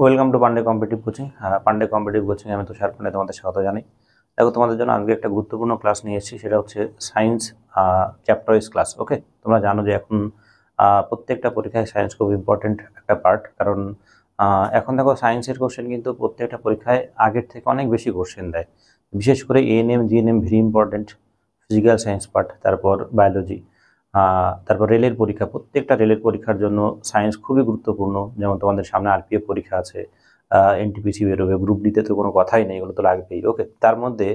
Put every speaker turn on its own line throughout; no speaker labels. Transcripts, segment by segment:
Welcome to Pandey competitive coaching. Pandey competitive coaching আমি তুষার পান্ডে তোমাদের স্বাগত জানাই। দেখো, তোমাদের জন্য আজকে একটা গুরুত্বপূর্ণ ক্লাস নিয়ে এসেছি, সেটা হচ্ছে সায়েন্স চ্যাপ্টার ওয়াইজ ক্লাস। ওকে, তোমরা জানো যে এখন প্রত্যেকটা পরীক্ষায় সায়েন্স খুব ইম্পর্টেন্ট একটা পার্ট, কারণ এখন দেখো সায়েন্সের কোশ্চেন কিন্তু প্রত্যেকটা পরীক্ষায় আগের থেকে অনেক বেশি কোশ্চেন দেয়। বিশেষ করে ANM GNM very important, physical science part, তারপর বায়োলজি, তারপর রেলের পরীক্ষা। প্রত্যেকটা রেলের পরীক্ষার জন্য সায়েন্স খুবই গুরুত্বপূর্ণ। যেমন তোমাদের সামনে আরপিএফ পরীক্ষা আছে, এনটিপিসি বেরোবে, গ্রুপ ডিতে তো কোনো কথাই নেই, এগুলো তো লাগবেই। ওকে, তার মধ্যে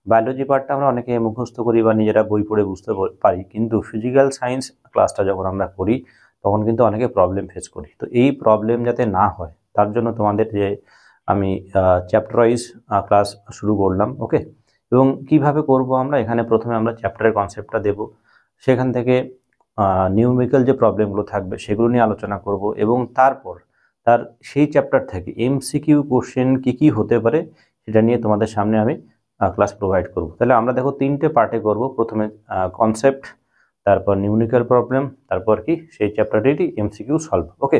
বায়োলজি পার্টটা আমরা অনেকে মুখস্থ করি বা নিজেরা বই পড়ে বুঝতে পারি, কিন্তু ফিজিক্যাল সায়েন্স ক্লাসটা যখন আমরা করি তখন কিন্তু অনেকে প্রবলেম ফেস করি। তো এই প্রবলেম যাতে না হয় তার জন্য তোমাদের যে আমি চ্যাপ্টার ওয়াইজ ক্লাস শুরু করলাম। ওকে, এবং কিভাবে করব আমরা, এখানে প্রথমে আমরা চ্যাপ্টারের কনসেপ্টটা দেব, সেখান থেকে নিউমেরিক্যাল যে প্রবলেমগুলো থাকবে সেগুলো নিয়ে আলোচনা করব, এবং তারপর তার সেই চ্যাপ্টার থেকে এমসিকিউ কোশ্চেন কী হতে পারে সেটা নিয়ে তোমাদের সামনে আমি ক্লাস প্রোভাইড করব। তাহলে আমরা দেখো তিনটে পার্টে করব, প্রথমে কনসেপ্ট, তারপর নিউমেরিক্যাল প্রবলেম, তারপর কি সেই চ্যাপ্টারটি এমসিকিউ সলভ। ওকে,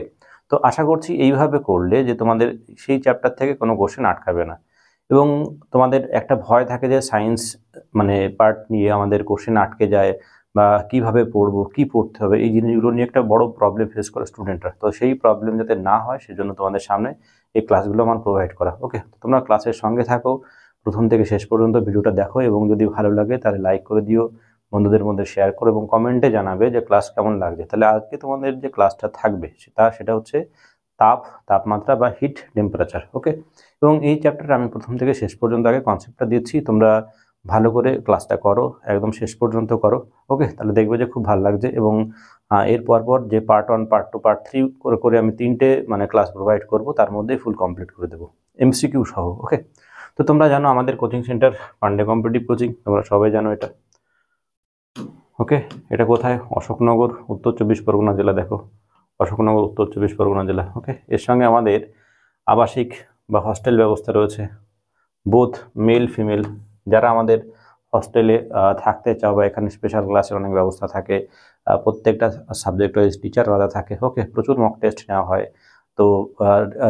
তো আশা করছি এইভাবে করলে যে তোমাদের সেই চ্যাপ্টার থেকে কোনো কোশ্চেন আটকাবে না। এবং তোমাদের একটা ভয় থাকে যে সায়েন্স মানে পার্ট নিয়ে আমাদের কোশ্চেন আটকে যায়, বা কিভাবে পড়বো, কি পড়তে হবে, এই জিনিসগুলো নিয়ে একটা বড় প্রবলেম ফেস করে স্টুডেন্টরা। তো সেই প্রবলেম যাতে না হয় সেজন্য তোমাদের সামনে এই ক্লাসগুলো আমার প্রোভাইড করা। ওকে, তোমরা ক্লাসের সঙ্গে থাকো, প্রথম থেকে শেষ পর্যন্ত ভিডিওটা দেখো, এবং যদি ভালো লাগে তাহলে লাইক করে দিও, বন্ধুদের মধ্যে শেয়ার করো, এবং কমেন্টে জানাবে যে ক্লাস কেমন লাগছে। তাহলে আজকে তোমাদের যে ক্লাসটা থাকবে সেটা হচ্ছে তাপমাত্রা বা হিট টেম্পারেচার। ওকে, এবং এই চ্যাপ্টারটা আমি প্রথম থেকে শেষ পর্যন্ত আগে কনসেপ্টটা দিচ্ছি, তোমরা ভালো করে ক্লাসটা করো, একদম শেষ পর্যন্ত করো। ওকে, তাহলে দেখবে যে খুব ভালো লাগছে। এবং এর পরপর যে পার্ট 1, পার্ট 2, পার্ট 3 করে করে আমি 3টে ক্লাস প্রোভাইড করব, তার মধ্যেই ফুল কমপ্লিট করে দেবো এমসিকিউ সহ। ওকে, তো তোমরা জানো আমাদের coaching centre Pandey competitive coaching, তোমরা সবাই জানো এটা। ওকে, এটা কোথায়? অশোকনগর, উত্তর 24 পরগনা জেলা। দেখো, অশোকনগর, উত্তর 24 পরগনা জেলা। ওকে, এর সঙ্গে আমাদের আবাসিক বা হস্টেল ব্যবস্থা রয়েছে, বোথ মেল ফিমেল। যারা আমাদের হস্টেলে থাকতে চাও বা এখানে স্পেশাল ক্লাসের অনেক ব্যবস্থা থাকে, প্রত্যেকটা সাবজেক্ট ওয়াইজ টিচার আলাদা থাকে। ওকে, প্রচুর মক টেস্ট নেওয়া হয়। তো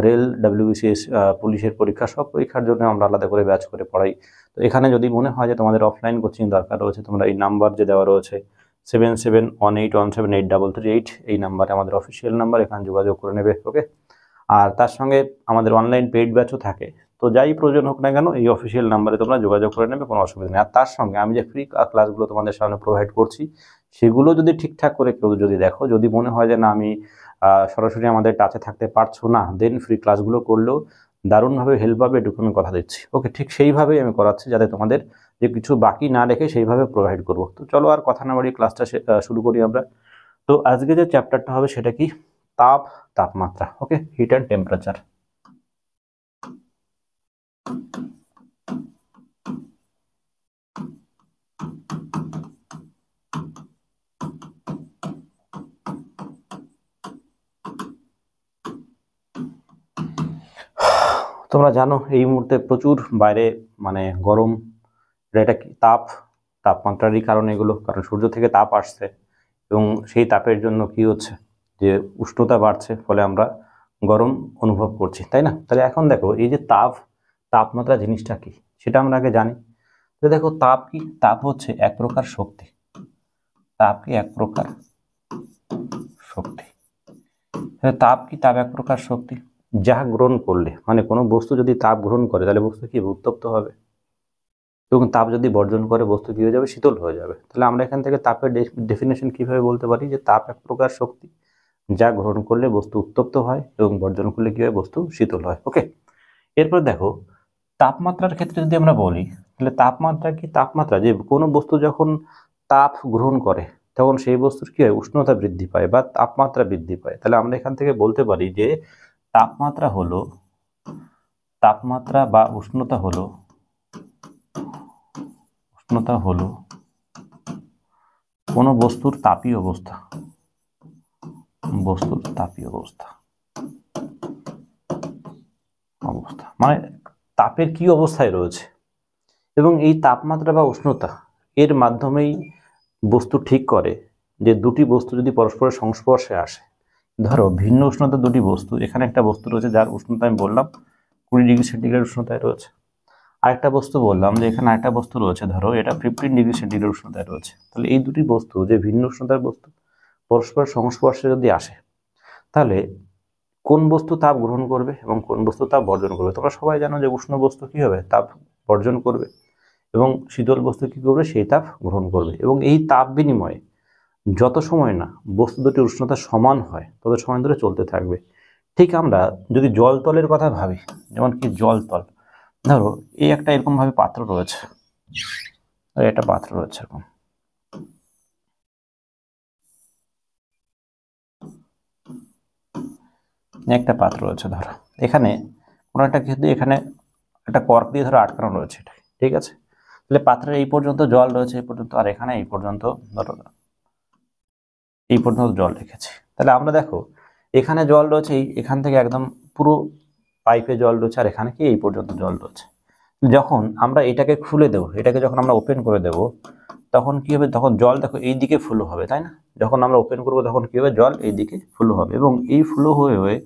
রেল, ডাব্লিউবিসিএস, পুলিশের পরীক্ষা, সব পরীক্ষার জন্য আমরা আলাদা করে ব্যাচ করে পড়াই। তো এখানে যদি মনে হয় যে তোমাদের অফলাইন কোচিং দরকার রয়েছে, তোমরা এই নাম্বার যে দেওয়া রয়েছে 7718178338, এই নাম্বারে আমাদের অফিসিয়াল নাম্বার, এখানে যোগাযোগ করে নেবে। ওকে, আর তার সঙ্গে আমাদের অনলাইন পেইড ব্যাচও থাকে। তো যাই প্রয়োজন হোক না কেন, এই অফিসিয়াল নাম্বারে তোমরা যোগাযোগ করে নেবে, কোনো অসুবিধা নেই। আর তার সঙ্গে আমি যে ফ্রি ক্লাসগুলো তোমাদের সামনে প্রোভাইড করছি সেগুলো যদি ঠিকঠাক করে কেউ যদি দেখো, যদি মনে হয় যে না আমি সরাসরি আমাদের টাচে থাকতে পারছো না, দেন ফ্রি ক্লাসগুলো করলেও দারুণভাবে হেল্প পাবে, এটুকু আমি কথা দিচ্ছি। ওকে, ঠিক সেইভাবেই আমি করাচ্ছি, যাতে তোমাদের যে কিছু বাকি না রেখে সেইভাবে প্রোভাইড করবো। তো চলো আর কথা না বাড়িয়ে ক্লাসটা শুরু করি আমরা। তো আজকে যে চ্যাপ্টারটা হবে সেটা কি? তাপমাত্রা। ওকে, হিট অ্যান্ড টেম্পারেচার। তোমরা জানো এই মুহূর্তে প্রচুর বাইরে গরম। এটা কি তাপমাত্রারই কারণ এগুলো, কারণ সূর্য থেকে তাপ আসছে, এবং সেই তাপের জন্য কি হচ্ছে যে উষ্ণতা বাড়ছে, ফলে আমরা গরম অনুভব করছি, তাই না? তাহলে এখন দেখো এই যে তাপমাত্রা জিনিসটা কি সেটা আমরা আগে জানি। তো দেখো তাপ হচ্ছে এক প্রকার শক্তি। তাপ এক প্রকার শক্তি। তাপ এক প্রকার শক্তি, যা গ্রহণ করলে কোনো বস্তু যদি তাপ গ্রহণ করে তাহলে বস্তু কি উত্তপ্ত হবে, এবং তাপ যদি বর্জন করে বস্তু কি হয়ে যাবে? শীতল হয়ে যাবে। তাহলে আমরা এখান থেকে তাপের ডেফিনেশন কিভাবে বলতে পারি যে তাপ এক প্রকার শক্তি, যা গ্রহণ করলে বস্তু উত্তপ্ত হয়, এবং বর্জন করলে কি হয়? বস্তু শীতল হয়। ওকে, এরপর দেখো তাপমাত্রার ক্ষেত্রে যদি আমরা বলি, তাহলে তাপমাত্রা যে কোনো বস্তু যখন তাপ গ্রহণ করে তখন সেই বস্তুর কি হয়? উষ্ণতা বৃদ্ধি পায় বা তাপমাত্রা বৃদ্ধি পায়। তাহলে আমরা এখান থেকে বলতে পারি যে তাপমাত্রা বা উষ্ণতা হলো কোনো বস্তুর তাপীয় অবস্থা। তাপের কি অবস্থায় রয়েছে, এবং এই তাপমাত্রা বা উষ্ণতা এর মাধ্যমেই বস্তু ঠিক করে যে দুটি বস্তু যদি পরস্পরের সংস্পর্শে আসে, ধরো ভিন্ন উষ্ণতার দুটি বস্তু, এখানে একটা বস্তু রয়েছে যার উষ্ণতা আমি বললাম 20 ডিগ্রি সেন্টিগ্রেড উষ্ণতায় রয়েছে, আরেকটা বস্তু বললাম যে এখানে আরেকটা বস্তু রয়েছে, ধরো এটা 15 ডিগ্রি সেন্টিগ্রেড উষ্ণতায় রয়েছে। তাহলে এই দুটি বস্তু যে ভিন্ন উষ্ণতার বস্তু পরস্পর সংস্পর্শে যদি আসে, তাহলে কোন বস্তু তাপ গ্রহণ করবে এবং কোন বস্তু তাপ বর্জন করবে? তোমরা সবাই জানো যে উষ্ণ বস্তু কি হবে, তাপ বর্জন করবে, এবং শীতল বস্তু কি করবে, সেই তাপ গ্রহণ করবে। এবং এই তাপ বিনিময়ে যত সময় না বস্তু দুটির উষ্ণতা সমান হয় তত সময় ধরে চলতে থাকবে। ঠিক আমরা যদি জলতলের কথা ভাবি, যেমন কি জলতল, ধরো এই একটা এরকম ভাবে পাত্র রয়েছে, একটা পাত্র রয়েছে এরকম, একটা পাত্র রয়েছে, ধরো এখানে কোনো একটা কিছু দিয়ে এখানে একটা কর্ক দিয়ে ধরো আটকানো রয়েছে, এটা ঠিক আছে। তাহলে পাত্রের এই পর্যন্ত জল রয়েছে, এই পর্যন্ত, আর এখানে এই পর্যন্ত ধরো এই পর্যন্ত জল রেখেছি। তাহলে আমরা দেখো এখানে জল রয়েছে, এখান থেকে একদম পুরো পাইপে জল রয়েছে, আর এখানে কি এই পর্যন্ত জল রয়েছে। যখন আমরা এটাকে খুলে দেবো, এটাকে যখন আমরা ওপেন করে দেব, তখন কি হবে, তখন জল দেখো এই দিকে ফ্লো হবে, তাই না? যখন আমরা ওপেন করবো তখন কি হবে, জল এই দিকে ফ্লো হবে, এবং এই ফ্লো হয়ে হয়ে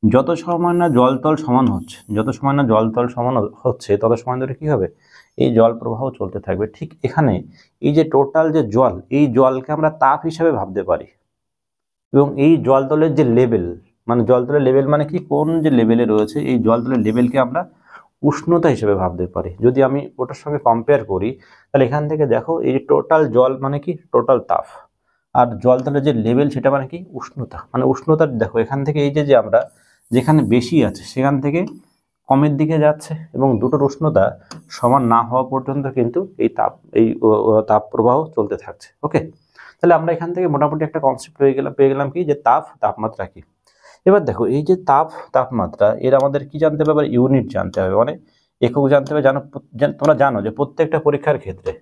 যত সময় না জলতল সমান হচ্ছে, যত সময় না জলতল সমান হচ্ছে তত সময় ধরে কি হবে, এই জল প্রবাহ চলতে থাকবে। ঠিক এখানে এই যে টোটাল যে জল, এই জলকে আমরা তাপ হিসাবে ভাবতে পারি, এবং এই জলতলের যে লেভেল, মানে জলতলের লেভেল মানে কি, কোন যে লেভেলে রয়েছে, এই জলতলের লেভেলকে আমরা উষ্ণতা হিসেবে ভাবতে পারি। যদি আমি ওটার সঙ্গে কম্পেয়ার করি, তাহলে এখান থেকে দেখো এই টোটাল জল মানে কি, টোটাল তাপ, আর জলতলের যে লেভেল সেটা মানে কি, উষ্ণতা। মানে উষ্ণতা দেখো এখান থেকে এই যে আমরা যেখানে বেশি আছে সেখান থেকে কমের দিকে যাচ্ছে, এবং দুটোর উষ্ণতা সমান না হওয়া পর্যন্ত কিন্তু এই তাপ প্রবাহ চলতে থাকছে। ওকে, তাহলে আমরা এখান থেকে মোটামুটি একটা কনসেপ্ট পেয়ে গেলাম কি, যে তাপমাত্রা কি। এবার দেখো এই যে তাপমাত্রা, এর আমাদের কি জানতে হবে, আবার ইউনিট জানতে হবে, মানে একক জানতে হবে। তোমরা জানো যে প্রত্যেকটা পরীক্ষার ক্ষেত্রে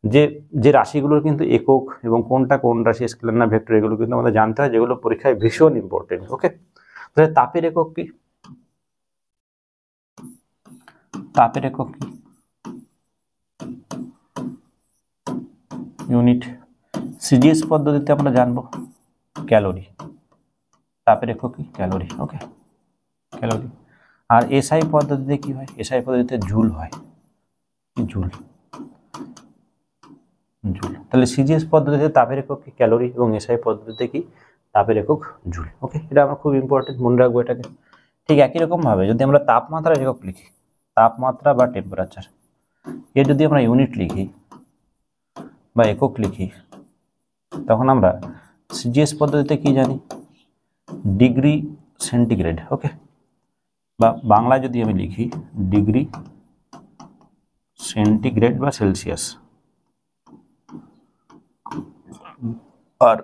যে যে রাশিগুলোর কিন্তু একক এবং কোনটা কোন রাশি, স্কেলার না ভেক্টর, এগুলো কিন্তু আমাদের জানতে হয়, যেগুলো পরীক্ষায় ভীষণ ইম্পর্টেন্ট। ওকে, তাহলে তাপের একক কি, তাপের একক কি, ইউনিট। সিজিএস পদ্ধতিতে আমরা জানবো ক্যালোরি, তাপের একক কি, ক্যালোরি। ওকে, ক্যালোরি। আর এসআই পদ্ধতিতে কি হয়, এসআই পদ্ধতিতে জুল হয়, জুল, জুল। তাহলে সিজিএস পদ্ধতিতে তাপের একক কি, ক্যালোরি, এবং এসআই পদ্ধতিতে কি, তাপের একক জুল। ওকে, এটা আমরা খুব ইম্পর্টেন্ট, মনে রাখবো এটাকে। ঠিক একই রকম ভাবে যদি আমরা তাপমাত্রার একক লিখি, তাপমাত্রা বা টেম্পারেচার, এর যদি আমরা ইউনিট লিখি বা একক লিখি, তখন আমরা সিজিএস পদ্ধতিতে কি জানি, ডিগ্রি সেন্টিগ্রেড। ওকে, বা বাংলায় যদি আমি লিখি ডিগ্রি সেন্টিগ্রেড বা সেলসিয়াস, আর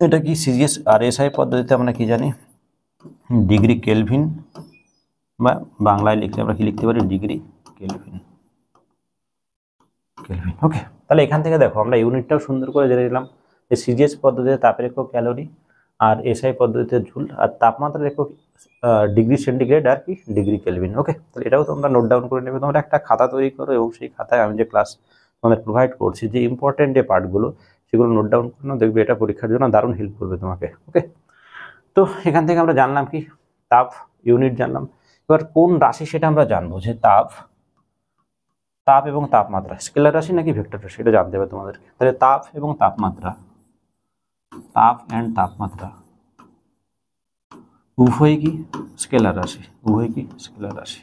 এটা কি সিজিএস। আর এসআই পদ্ধতিতে আমরা কি জানি, ডিগ্রি কেলভিন, বা বাংলায় লিখলে আমরা কি লিখতে পারি, ডিগ্রি কেলভিন, কেলভিন। ওকে, তাহলে এখান থেকে দেখো আমরা ইউনিটটাও সুন্দর করে জেনে নিলাম, যে সিজিএস পদ্ধতিতে তাপের একক ক্যালোরি, আর এসআই পদ্ধতিতে জুল, আর তাপমাত্রার একক ডিগ্রি সেন্টিগ্রেড আর কি, ডিগ্রি কেলভিন। ওকে, তাহলে এটাও তোমরা নোট ডাউন করে নেবে। তোমরা একটা খাতা তৈরি করো, এবং সেই খাতায় আমি যে ক্লাস তোমাদের প্রোভাইড করছি, যে ইম্পর্টেন্ট যে পার্টগুলো, সেগুলো নোট ডাউন করে নাও, দেখবে এটা পরীক্ষার জন্য দারুণ হেল্প করবে তোমাকে। ওকে, তো এখান থেকে আমরা জানলাম কি, তাপ ইউনিট জানলাম। এবার কোন রাশি সেটা আমরা জানবো, যে তাপ এবং তাপমাত্রা স্কেলার রাশি নাকি ভেক্টর রাশি, এটা জানতে হবে তোমাদেরকে। তাহলে তাপ এবং তাপমাত্রা, তাপ এন্ড তাপমাত্রা উভয় কি স্কেলার রাশি, উভয় কি স্কেলার রাশি,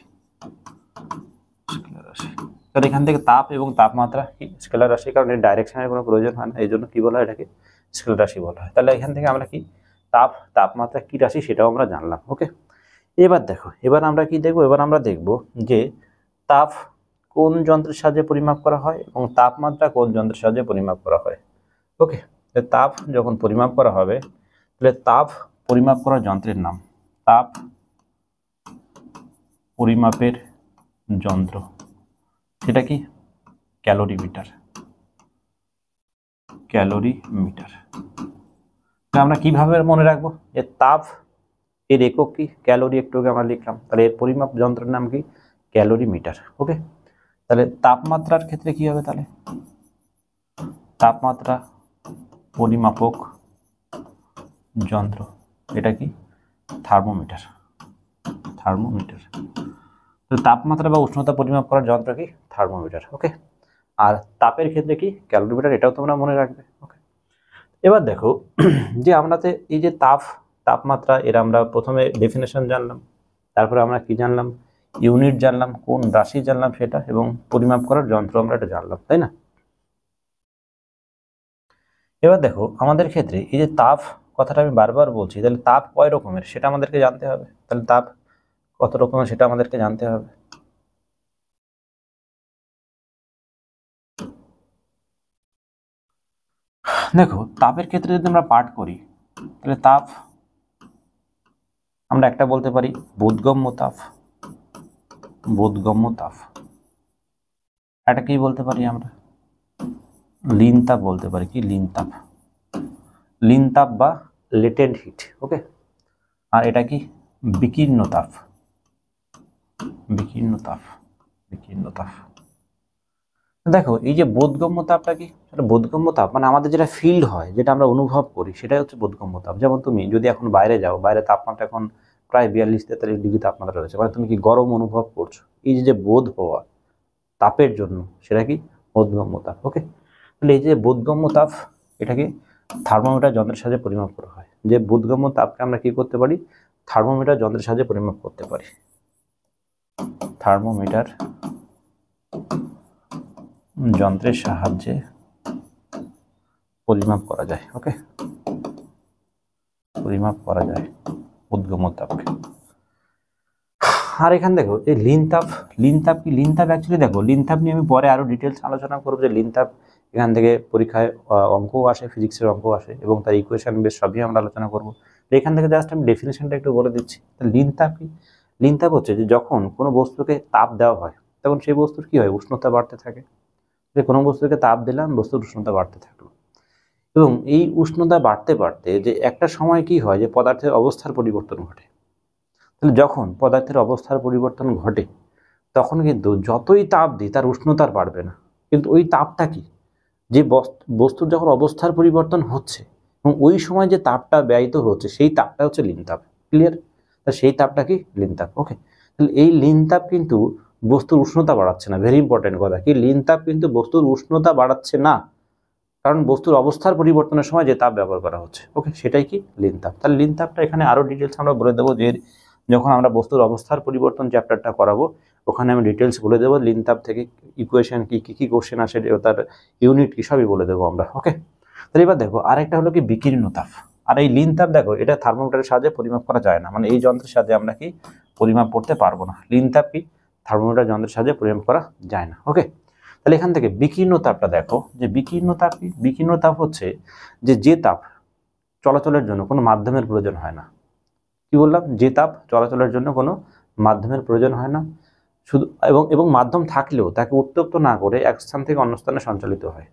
স্কেলার রাশি। তাহলে এখান থেকে তাপ এবং তাপমাত্রা কি স্কেলার রাশি, কারণ এর ডাইরেকশনের কোনো প্রয়োজন হয় না, এই জন্য কি বলা হয়, এটাকে স্কেলার রাশি বলা হয়। তাহলে এখান থেকে আমরা কি তাপমাত্রা কি রাশি সেটাও আমরা জানলাম। ওকে, এবার দেখো, এবার আমরা কি দেখবো, এবার আমরা দেখব যে তাপ কোন যন্ত্রের সাহায্যে পরিমাপ করা হয় এবং তাপমাত্রা কোন যন্ত্রের সাহায্যে পরিমাপ করা হয়। ওকে, তাপ যখন পরিমাপ করা হবে, তাহলে তাপ পরিমাপ করার যন্ত্রের নাম, তাপ পরিমাপের যন্ত্র, সেটা কি ক্যালোরিমিটার, ক্যালোরিমিটার। আমরা কিভাবে মনে রাখবো, যে তাপ এর একক কি, ক্যালোরি, একটু আমরা লিখলাম, তাহলে এর পরিমাপ যন্ত্রের নাম কি, ক্যালোরিমিটার। ওকে, তাহলে তাপমাত্রার ক্ষেত্রে কি হবে, তাহলে তাপমাত্রা পরিমাপক যন্ত্র, এটা কি থার্মোমিটার। থার্মোমিটার তো তাপমাত্রা বা উষ্ণতা পরিমাপ করার যন্ত্র কি থার্মোমিটার। ওকে, আর তাপের ক্ষেত্রে কি ক্যালোরিমিটার, এটাও তোমরা মনে রাখবে। ওকে, এবার দেখো যে আমরা এই যে তাপমাত্রা এর আমরা প্রথমে ডেফিনেশন জানলাম, তারপরে আমরা কি জানলাম, ইউনিট জানলাম, কোন রাশি জানলাম সেটা, এবং পরিমাপ করার যন্ত্র আমরা এটা জানলাম, তাই না? এবার দেখো আমাদের ক্ষেত্রে এই যে তাপ কথাটা আমি বারবার বলছি, তাহলে তাপ কয় রকমের সেটা আমাদেরকে জানতে হবে। তাহলে তাপ কত রকমের সেটা আমাদেরকে জানতে হবে। দেখো তাপের ক্ষেত্রে যদি আমরা পাঠ করি তাহলে তাপ আমরা একটা বলতে পারি বোধগম্য তাপ। বোধগম্য তাপ এটা কি বলতে পারি আমরা, লীন তাপ বলতে পারি। কি লীন তাপ, লীন তাপ বা লেটেন্ট হিট। ওকে, আর এটা কি বিকীর্ণ তাপ। বিকীর্ণ তাপ, বিকীর্ণ তাপ। দেখো এই যে বোধগম্য তাপটা কি, বোধগম্য তাপ মানে আমাদের যেটা ফিল্ড হয়, যেটা আমরা অনুভব করি, সেটাই হচ্ছে বোধগম্য তাপ। যেমন তুমি যদি এখন বাইরে যাও, বাইরে তাপমাত্রা এখন প্রায় 42-43 ডিগ্রি তাপমাত্রা রয়েছে, মানে তুমি কি গরম অনুভব করছো, এই যে বোধ হওয়া তাপের জন্য, সেটা কি বোধগম্য তাপ। ওকে, তাহলে এই যে বোধগম্য তাপ এটাকে থার্মোমিটার যন্ত্রের সাহায্যে পরিমাপ করা হয়। যে বোধগম্য তাপকে আমরা কি করতে পারি, থার্মোমিটার যন্ত্রের সাহায্যে পরিমাপ করতে পারি। থার্মোমিটার যন্ত্রের সাহায্যে পরিমাপ করা যায়। ওকে, পরিমাপ করা যায় বোধগম্য তাপকে। আর এখানে দেখো এই লীন তাপ, লীন তাপ কি, লীন তাপ অ্যাকচুয়ালি দেখো লীন তাপ নিয়ে আমি পরে আরো ডিটেলস আলোচনা করবো যে লীন তাপ এখান থেকে পরীক্ষায় অঙ্কও আসে, ফিজিক্সের অঙ্ক আসে, এবং তার ইকুয়েশন বেশ সবই আমরা আলোচনা করবো। এখান থেকে জাস্ট আমি ডেফিনেশনটা একটু বলে দিচ্ছি। লীন তাপ কি, লীন তাপ হচ্ছে যে যখন কোনো বস্তুকে তাপ দেওয়া হয় তখন সেই বস্তুর কি হয়, উষ্ণতা বাড়তে থাকে। যে কোনো বস্তুকে তাপ দিলাম, বস্তুর উষ্ণতা বাড়তে থাকলো, এবং এই উষ্ণতা বাড়তে বাড়তে যে একটা সময় কি হয় যে পদার্থের অবস্থার পরিবর্তন ঘটে। তাহলে যখন পদার্থের অবস্থার পরিবর্তন ঘটে তখন কিন্তু যতই তাপ দিই তার উষ্ণতা বাড়বে না, কিন্তু ওই তাপটা কি, যে বস্তুর যখন অবস্থার পরিবর্তন হচ্ছে এবং ওই সময় যে তাপটা ব্যয়িত হচ্ছে সেই তাপটা হচ্ছে লীন তাপ। ক্লিয়ার? তা সেই তাপটা কি লীন তাপ। ওকে, তাহলে এই লীন তাপ কিন্তু বস্তুর উষ্ণতা বাড়াচ্ছে না। ভেরি ইম্পর্টেন্ট কথা, কি লীন তাপ কিন্তু বস্তুর উষ্ণতা বাড়াচ্ছে না, কারণ বস্তুর অবস্থার পরিবর্তনের সময় যে তাপ ব্যবহার করা হচ্ছে। ওকে, সেটাই কি লীন তাপ। তাহলে লীন তাপটা এখানে আরো ডিটেলস আমরা বলে দেবো, যে যখন আমরা বস্তুর অবস্থার পরিবর্তন চ্যাপ্টারটা করাবো ওখানে আমি ডিটেলস বলে দেবো লীন তাপ থেকে ইকুয়েশন কি কি কোশ্চেন আসে, তার ইউনিট কি সবই বলে দেবো আমরা। ওকে, তাহলে এবার দেখো আরেকটা হলো কি বিকীর্ণ তাপ। আর এই লীন তাপ দেখো এটা থার্মোমিটারের সাহায্যে পরিমাপ করা যায় না, মানে এই যন্ত্রের সাহায্যে আমরা কি পরিমাপ করতে পারবো না। লীন তাপ কি থার্মোমিটার যন্ত্রের সাহায্যে পরিমাপ করা যায় না। ওকে, তাহলে এখান থেকে বিকীর্ণ তাপটা দেখো, যে বিকীর্ণ তাপ কি, বিকীর্ণ তাপ হচ্ছে যে তাপ চলাচলের জন্য কোনো মাধ্যমের প্রয়োজন হয় না। কি বললাম, যে তাপ চলাচলের জন্য কোনো মাধ্যমের প্রয়োজন হয় না, শুধু এবং মাধ্যম থাকলেও তাকে উত্তপ্ত না করে এক স্থান থেকে অন্য স্থানে সঞ্চালিত হয়।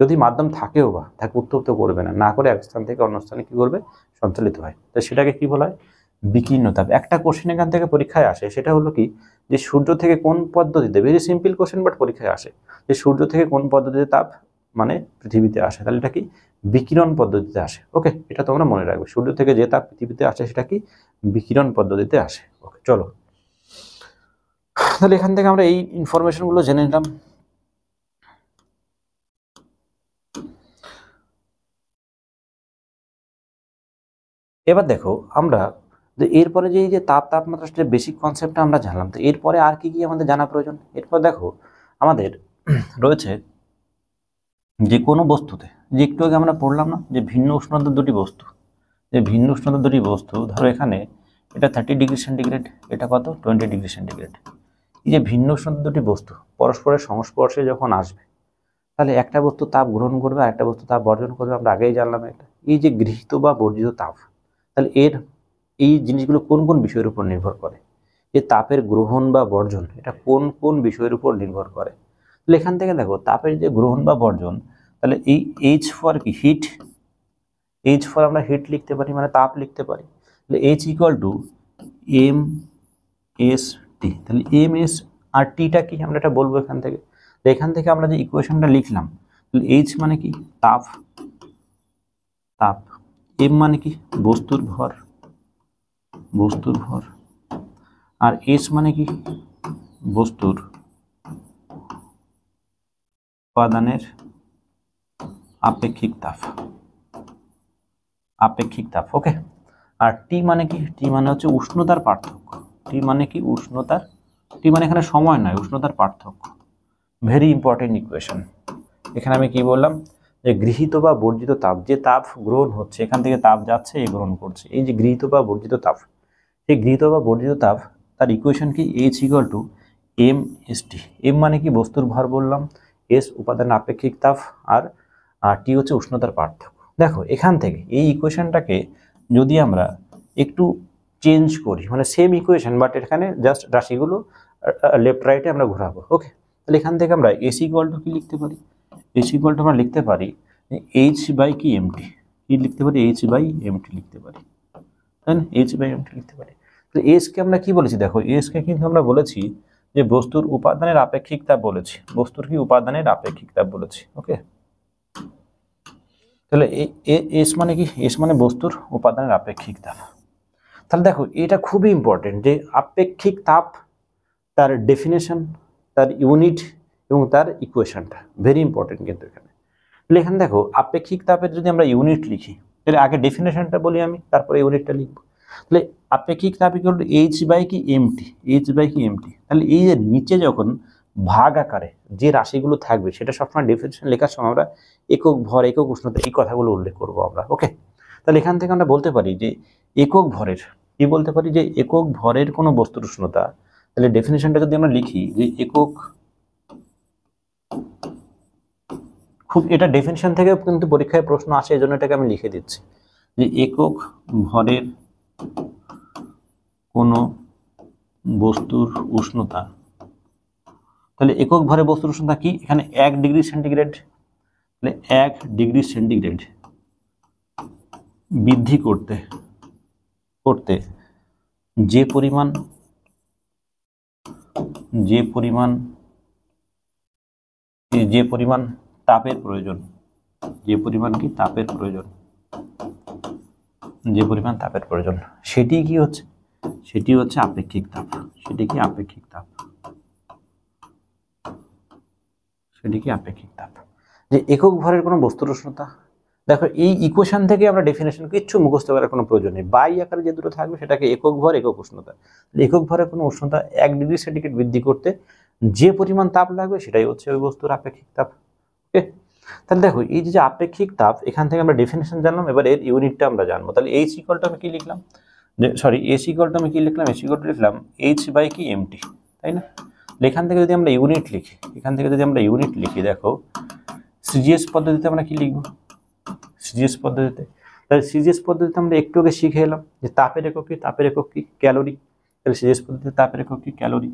যদি মাধ্যম থাকেও বা তাকে উত্তপ্ত করবে না, না করে এক স্থান থেকে অন্য স্থানে কি করবে, সঞ্চালিত হয়। তো সেটাকে কি বলা হয়, বিকীর্ণ তাপ। একটা কোশ্চেন এখান থেকে পরীক্ষায় আসে, সেটা হলো কি, যে সূর্য থেকে কোন পদ্ধতিতে, ভেরি সিম্পল কোশ্চেন বাট পরীক্ষায় আসে, যে সূর্য থেকে কোন পদ্ধতিতে তাপ মানে পৃথিবীতে আসে, তাহলে এটা কি বিকিরণ পদ্ধতিতে আসে। ওকে, এটা তোমরা মনে রাখবে, সূর্য থেকে যে তাপ পৃথিবীতে আসে সেটা কি বিকিরণ পদ্ধতিতে আসে। ওকে, চলো তাহলে এখান থেকে আমরা এই ইনফরমেশনগুলো জেনে নিলাম। এবার দেখো আমরা যে এরপরে যে এই যে তাপমাত্রা যে বেসিক কনসেপ্টটা আমরা জানলাম, তো এরপরে আর কি কি আমাদের জানা প্রয়োজন। এরপর দেখো আমাদের রয়েছে যে কোনো বস্তুতে, যে একটু আগে আমরা পড়লাম না যে ভিন্ন উষ্ণতার দুটি বস্তু, যে ভিন্ন উষ্ণতার দুটি বস্তু, ধরো এখানে এটা 30 ডিগ্রি সেন্টিগ্রেড, এটা কত 20 ডিগ্রি সেন্টিগ্রেড। এই যে ভিন্ন উষ্ণতার দুটি বস্তু পরস্পরের সংস্পর্শে যখন আসবে, তাহলে একটা বস্তু তাপ গ্রহণ করবে আর একটা বস্তু তাপ বর্জন করবে, আমরা আগেই জানলাম এটা। এই যে গৃহীত বা বর্জিত তাপ, তাহলে এই জিনিসগুলো কোন কোন বিষয়ের উপর নির্ভর করে, যে তাপের গ্রহণ বা বর্জন এটা কোন কোন বিষয়ের উপর নির্ভর করে। তাহলে এখান থেকে দেখো তাপের যে গ্রহণ বা বর্জন, তাহলে এই এইচ ফর কি হিট, এইচ ফর আমরা হিট লিখতে পারি, মানে তাপ লিখতে পারি। তাহলে H equal to M S T. তাহলে এম এস আর টিটা কি আমরা এটা বলবো এখান থেকে। তো এখান থেকে আমরা যে ইকুয়েশনটা লিখলাম, তাহলে এইচ মানে কি তাপ, তাপ, এম মানে কি বস্তুর ভর, আর এস মানে কি বস্তুর উপাদানের আপেক্ষিক তাপ, ওকে। আর টি মানে কি, টি মানে হচ্ছে উষ্ণতার পার্থক্য, টি মানে কি উষ্ণতার, টি মানে এখানে সময় নয়, উষ্ণতার পার্থক্য। Very important equation. এখানে আমি কি বললাম যে গৃহীত বা বর্জিত তাপ, যে তাপ গ্রহণ হচ্ছে এখান থেকে তাপ যাচ্ছে এ গ্রহণ করছে, এই যে গৃহীত বা বর্জিত তাপ, এই গৃহীত বা বর্জিত তাপ তার ইকুয়েশন কি H equal to M S T. M মানে কি বস্তুর ভর বললাম, এস উপাদানের আপেক্ষিক তাপ, আর টি হচ্ছে উষ্ণতার পার্থক্য। দেখো এখান থেকে এই ইকুয়েশনটাকে যদি আমরা একটু চেঞ্জ করি, মানে সেম ইকুয়েশন বাট এখানে জাস্ট রাশিগুলো লেফট রাইটে আমরা ঘোরাবো, ওকে। তাহলে এখান থেকে আমরা এস ইকুয়াল টু কি লিখতে পারি, এস ইকুয়াল টু আমরা লিখতে পারি এইচ বাই কি এমটি, কি লিখতে পারি এইচ বাই এমটি লিখতে পারি, তাই না, এইচ বাই এমটি লিখতে পারি। তো এসকে আমরা কি বলেছি, দেখো এসকে কিন্তু আমরা বলেছি যে বস্তুর উপাদানের আপেক্ষিক তাপ বলেছি, বস্তুর কি উপাদানের আপেক্ষিক তাপ বলেছি, ওকে। তাহলে এস মানে কি, এস মানে বস্তুর উপাদানের আপেক্ষিক তাপ। তাহলে দেখো এটা খুবই ইম্পর্টেন্ট যে আপেক্ষিক তাপ, তার ডেফিনেশন, তার ইউনিট এবং তার ইকুয়েশনটা ভেরি ইম্পর্টেন্ট কিন্তু এখানে। তাহলে এখানে দেখো আপেক্ষিক তাপের যদি আমরা ইউনিট লিখি, তাহলে আগে ডেফিনেশনটা বলি আমি, তারপরে ইউনিটটা লিখবো। তাহলে আপেক্ষিক তাপ ইকুয়াল টু এইচ বাই কি এমটি, এইচ বাই কি এমটি। তাহলে এই যে নিচে যখন ভাগ আকারে যে রাশিগুলো থাকবে সেটা সবসময় ডেফিনেশন লেখার সময় আমরা একক ভর, একক উষ্ণতা এই কথাগুলো উল্লেখ করবো আমরা, ওকে। তাহলে এখান থেকে আমরা বলতে পারি যে একক ভরের, কি বলতে পারি যে একক ভরের কোনো বস্তুর উষ্ণতা, তাহলে ডেফিনেশনটা যদি আমরা লিখি যে একক, খুব এটা ডেফিনেশন থেকে কিন্তু পরীক্ষায় প্রশ্ন আসে, এই জন্য এটাকে আমি লিখে দিচ্ছি যে একক ভরের কোনো বস্তুর উষ্ণতা। তাহলে একক ভরে বস্তুর উষ্ণতা কি, এখানে 1 ডিগ্রি সেন্টিগ্রেড, তাহলে 1 ডিগ্রি সেন্টিগ্রেড বৃদ্ধি করতে করতে যে পরিমাণ তাপের প্রয়োজন, যে পরিমাণ তাপের প্রয়োজন সেটি কি হচ্ছে, সেটি হচ্ছে আপেক্ষিক তাপ, সেটি কি আপেক্ষিক তাপ। যে একক ভরের কোনো বস্তুর উষ্ণতা, দেখো এই ইকুয়েশন থেকে আমরা ডেফিনেশন কিচ্ছু মুখস্থ করার কোনো প্রয়োজন নেই, বাই আকারে যে দুটো থাকবে সেটাকে একক ভর, একক উষ্ণতা। একক ভরের কোনো উষ্ণতা 1 ডিগ্রি সেন্টিগ্রেড বৃদ্ধি করতে যে পরিমাণ তাপ লাগবে সেটাই হচ্ছে ওই বস্তুর আপেক্ষিক তাপ, ওকে। তাহলে দেখো এই যে আপেক্ষিক তাপ, এখান থেকে আমরা ডেফিনেশন জানলাম, এবার এর ইউনিটটা আমরা জানবো। তাহলে এইচ ইকুয়ালটা আমি কি লিখলাম, সরি এস ইকুয়ালটা আমি কি লিখলাম, এস ইকুয়ালটা লিখলাম এইচ বাই কি এমটি, তাই না। এখান থেকে যদি আমরা ইউনিট লিখি, দেখো সিজিএস পদ্ধতিতে আমরা কি লিখবো, সিজিএস পদ্ধতিতে, তাহলে সিজিএস পদ্ধতিতে আমরা একটু আগে শিখে এলাম যে তাপের একক কি, ক্যালোরি। তাহলে সিজিএস পদ্ধতিতে তাপের একক কি, ক্যালোরি।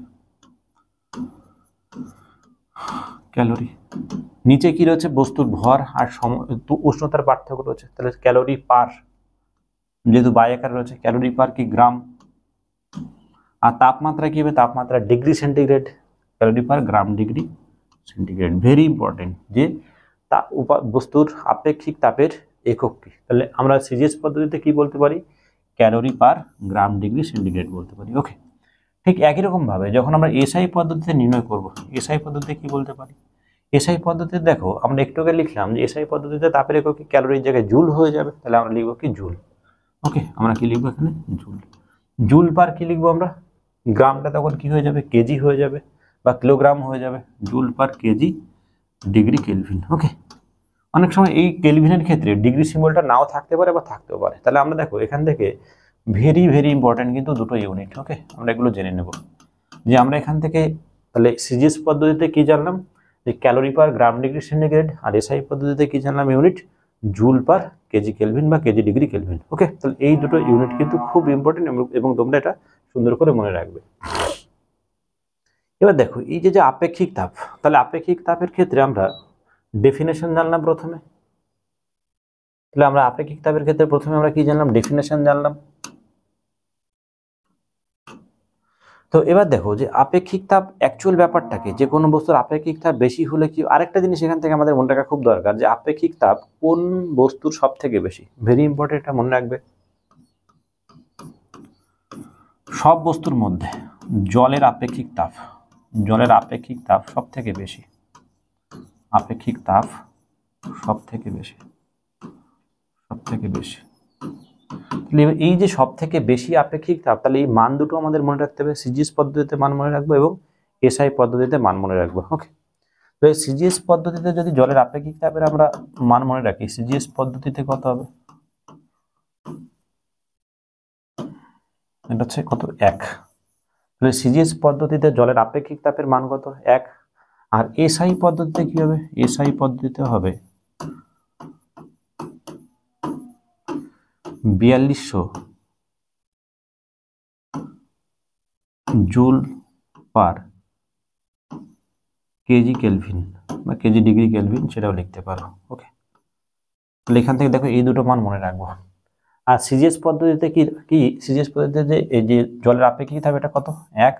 নিচে কি রয়েছে, বস্তুর ভর আর উষ্ণতার পার্থক্য রয়েছে, তাহলে ক্যালোরি পার, যেহেতু বাই আকার রয়েছে, ক্যালোরি পার কি গ্রাম। আর তাপমাত্রা কি হবে, তাপমাত্রা degree centigrade, calorie per gram degree centigrade. Very important যে বস্তুর আপেক্ষিক তাপের একক কি, তাহলে আমরা সিজিএস পদ্ধতিতে কি বলতে পারি, calorie per gram degree centigrade বলতে পারি, ওকে। ঠিক একই রকম ভাবে যখন আমরা এসআই পদ্ধতিতে নির্ণয় করব, এসআই পদ্ধতিতে কি বলতে পারি, এসআই পদ্ধতিতে দেখো আমরা একটু আগে লিখলাম যে এসআই পদ্ধতিতে তাপের একক কি ক্যালোরির জায়গায় জুল হয়ে যাবে, তাহলে আমরা লিখবো কি জুল, ওকে। আমরা কি লিখবো এখানে জুল। জুল পার কি লিখবো আমরা, গ্রামটা তখন কি হয়ে যাবে, কেজি হয়ে যাবে বা কিলোগ্রাম হয়ে যাবে, joule per kg degree Kelvin, okay. অনেক সময় এই কেলভিনের ক্ষেত্রে ডিগ্রি সিম্বলটা নাও থাকতে পারে বা থাকতেও পারে। তাহলে আমরা দেখো এখান থেকে ভেরি ইম্পর্টেন্ট কিন্তু দুটো ইউনিট, ওকে। আমরা এগুলো জেনে নেব যে আমরা এখান থেকে তাহলে সিজিএস পদ্ধতিতে কি জানলাম যে calorie per gram degree centigrade, আর এসআই পদ্ধতিতে কি জানলাম unit joule per kg Kelvin বা কেজি ডিগ্রি কেলভিন, ওকে। তাহলে এই দুটো ইউনিট কিন্তু খুব ইম্পর্টেন্ট এবং তোমরা এটা সুন্দর করে মনে রাখবে। এবার দেখো এই যে আপেক্ষিক তাপ, তাহলে আপেক্ষিক তাপের ক্ষেত্রে আমরা ডেফিনেশন জানলাম প্রথমে, তাহলে আমরা আপেক্ষিক তাপের ক্ষেত্রে প্রথমে আমরা কি জানলাম, ডেফিনেশন জানলাম। তো এবার দেখো যে আপেক্ষিক তাপ অ্যাকচুয়াল ব্যাপারটাকে, যে কোনো বস্তুর আপেক্ষিক তাপ বেশি হলে কি, আরেকটা জিনিস এখান থেকে আমাদের মনে রাখা খুব দরকার, যে আপেক্ষিক তাপ কোন বস্তুর সব থেকে বেশি। ভেরি ইম্পর্টেন্ট, এটা মনে রাখবে। সব বস্তুর মধ্যে জলের আপেক্ষিক তাপ, জলের আপেক্ষিক তাপ সব থেকে বেশি, আপেক্ষিক তাপ সব থেকে বেশি, সব থেকে বেশি। এই যে সব থেকে বেশি আপেক্ষিক তাপ, তাহলে এই মান দুটো আমাদের মনে রাখতে হবে। সিজিএস পদ্ধতিতে মান মনে রাখবো এবং এসআই পদ্ধতিতে মান মনে রাখবো। ওকে, তো এই সিজিএস পদ্ধতিতে যদি জলের আপেক্ষিক তাপের আমরা মান মনে রাখি, সিজিএস পদ্ধতিতে কত হবে, এটা হচ্ছে কত, 1। তাহলে সিজিএস পদ্ধতিতে জলের আপেক্ষিক তাপের মান কত, 1। আর এসআই পদ্ধতিতে কি হবে, এসআই পদ্ধতিতে হবে 4200 জুল পার কেজি কেলভিন বা কেজি ডিগ্রি কেলভিন, সেটাও লিখতে পারো। ওকে, তাহলে এখান থেকে দেখো এই দুটো মান মনে রাখবো। আর সিজিএস পদ্ধতিতে কি সিজিএস পদ্ধতিতে যে এই যে জলের আপেক্ষিক তাপ এটা কত, 1,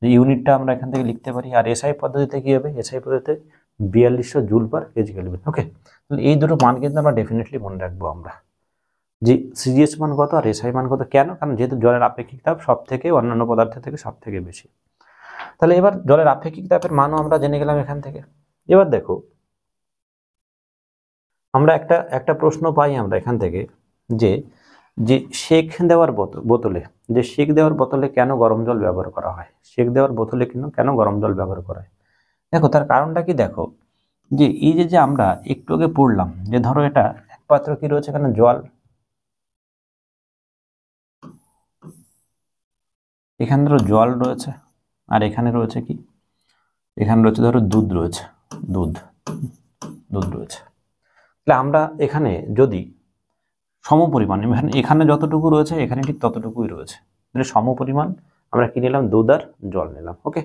ইউনিটটা আমরা এখান থেকে লিখতে পারি। আর এসআই পদ্ধতিতে কি হবে, এসআই পদ্ধতিতে 4200 joule per kg kelvin. Okay, তাহলে এই দুটো মান কিন্তু আমরা ডেফিনেটলি মনে রাখবো আমরা, যে সিজিএস মান কত আর এসআই মান কত। কেন, কারণ যেহেতু জলের আপেক্ষিক তাপ সব থেকে অন্যান্য পদার্থের থেকে সব থেকে বেশি। তাহলে এবার জলের আপেক্ষিক তাপের মানও আমরা জেনে গেলাম এখান থেকে। এবার দেখো আমরা একটা প্রশ্ন পাই আমরা এখান থেকে, যে সেক দেওয়ার বোতলে, যে সেক দেওয়ার বোতলে কেন গরম জল ব্যবহার করা হয়, সেক দেওয়ার বোতলে কেন গরম জল ব্যবহার করা হয়। দেখো তার কারণটা কি, দেখো যে এই যে আমরা একটু আগে পড়লাম, যে ধরো এটা এক পাত্র কি রয়েছে, এখানে জল, এখানে ধরো জল রয়েছে, আর এখানে রয়েছে কি, এখানে রয়েছে ধরো দুধ রয়েছে, দুধ রয়েছে। তাহলে আমরা এখানে যদি সমপরিমাণ, এখানে যতটুকু রয়েছে এখানে ঠিক ততটুকুই রয়েছে, তাহলে সমপরিমাণ আমরা কি নিলাম, দুধ আর জল নিলাম। ওকে,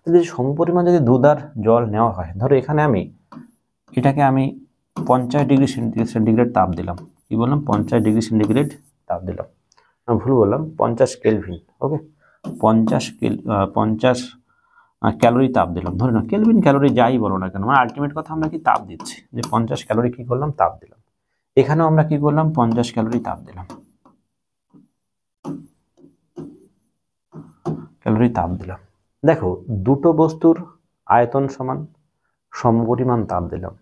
যদি সমপরিমাণ যদি দুধ আর জল নেওয়া হয়, ধরো এখানে এটাকে আমি 50 ডিগ্রি সেন্টিগ্রেড তাপ দিলাম, কি বললাম, 50 ডিগ্রি সেন্টিগ্রেড তাপ দিলাম, আমি ভুল বললাম, 50 কেলভিন। ওকে, 50 ক্যালোরি তাপ দিলাম, ধরে না কেলভিন ক্যালোরি যাই বলো না কেন, মানে আলটিমেট কথা আমরা কি তাপ দিচ্ছি, যে 50 ক্যালোরি কি করলাম, তাপ দিলাম। এখানেও আমরা কি করলাম, 50 ক্যালোরি তাপ দিলাম, দেখো দুটো বস্তুর আয়তন সমান, সমপরিমাণ তাপ দিলাম।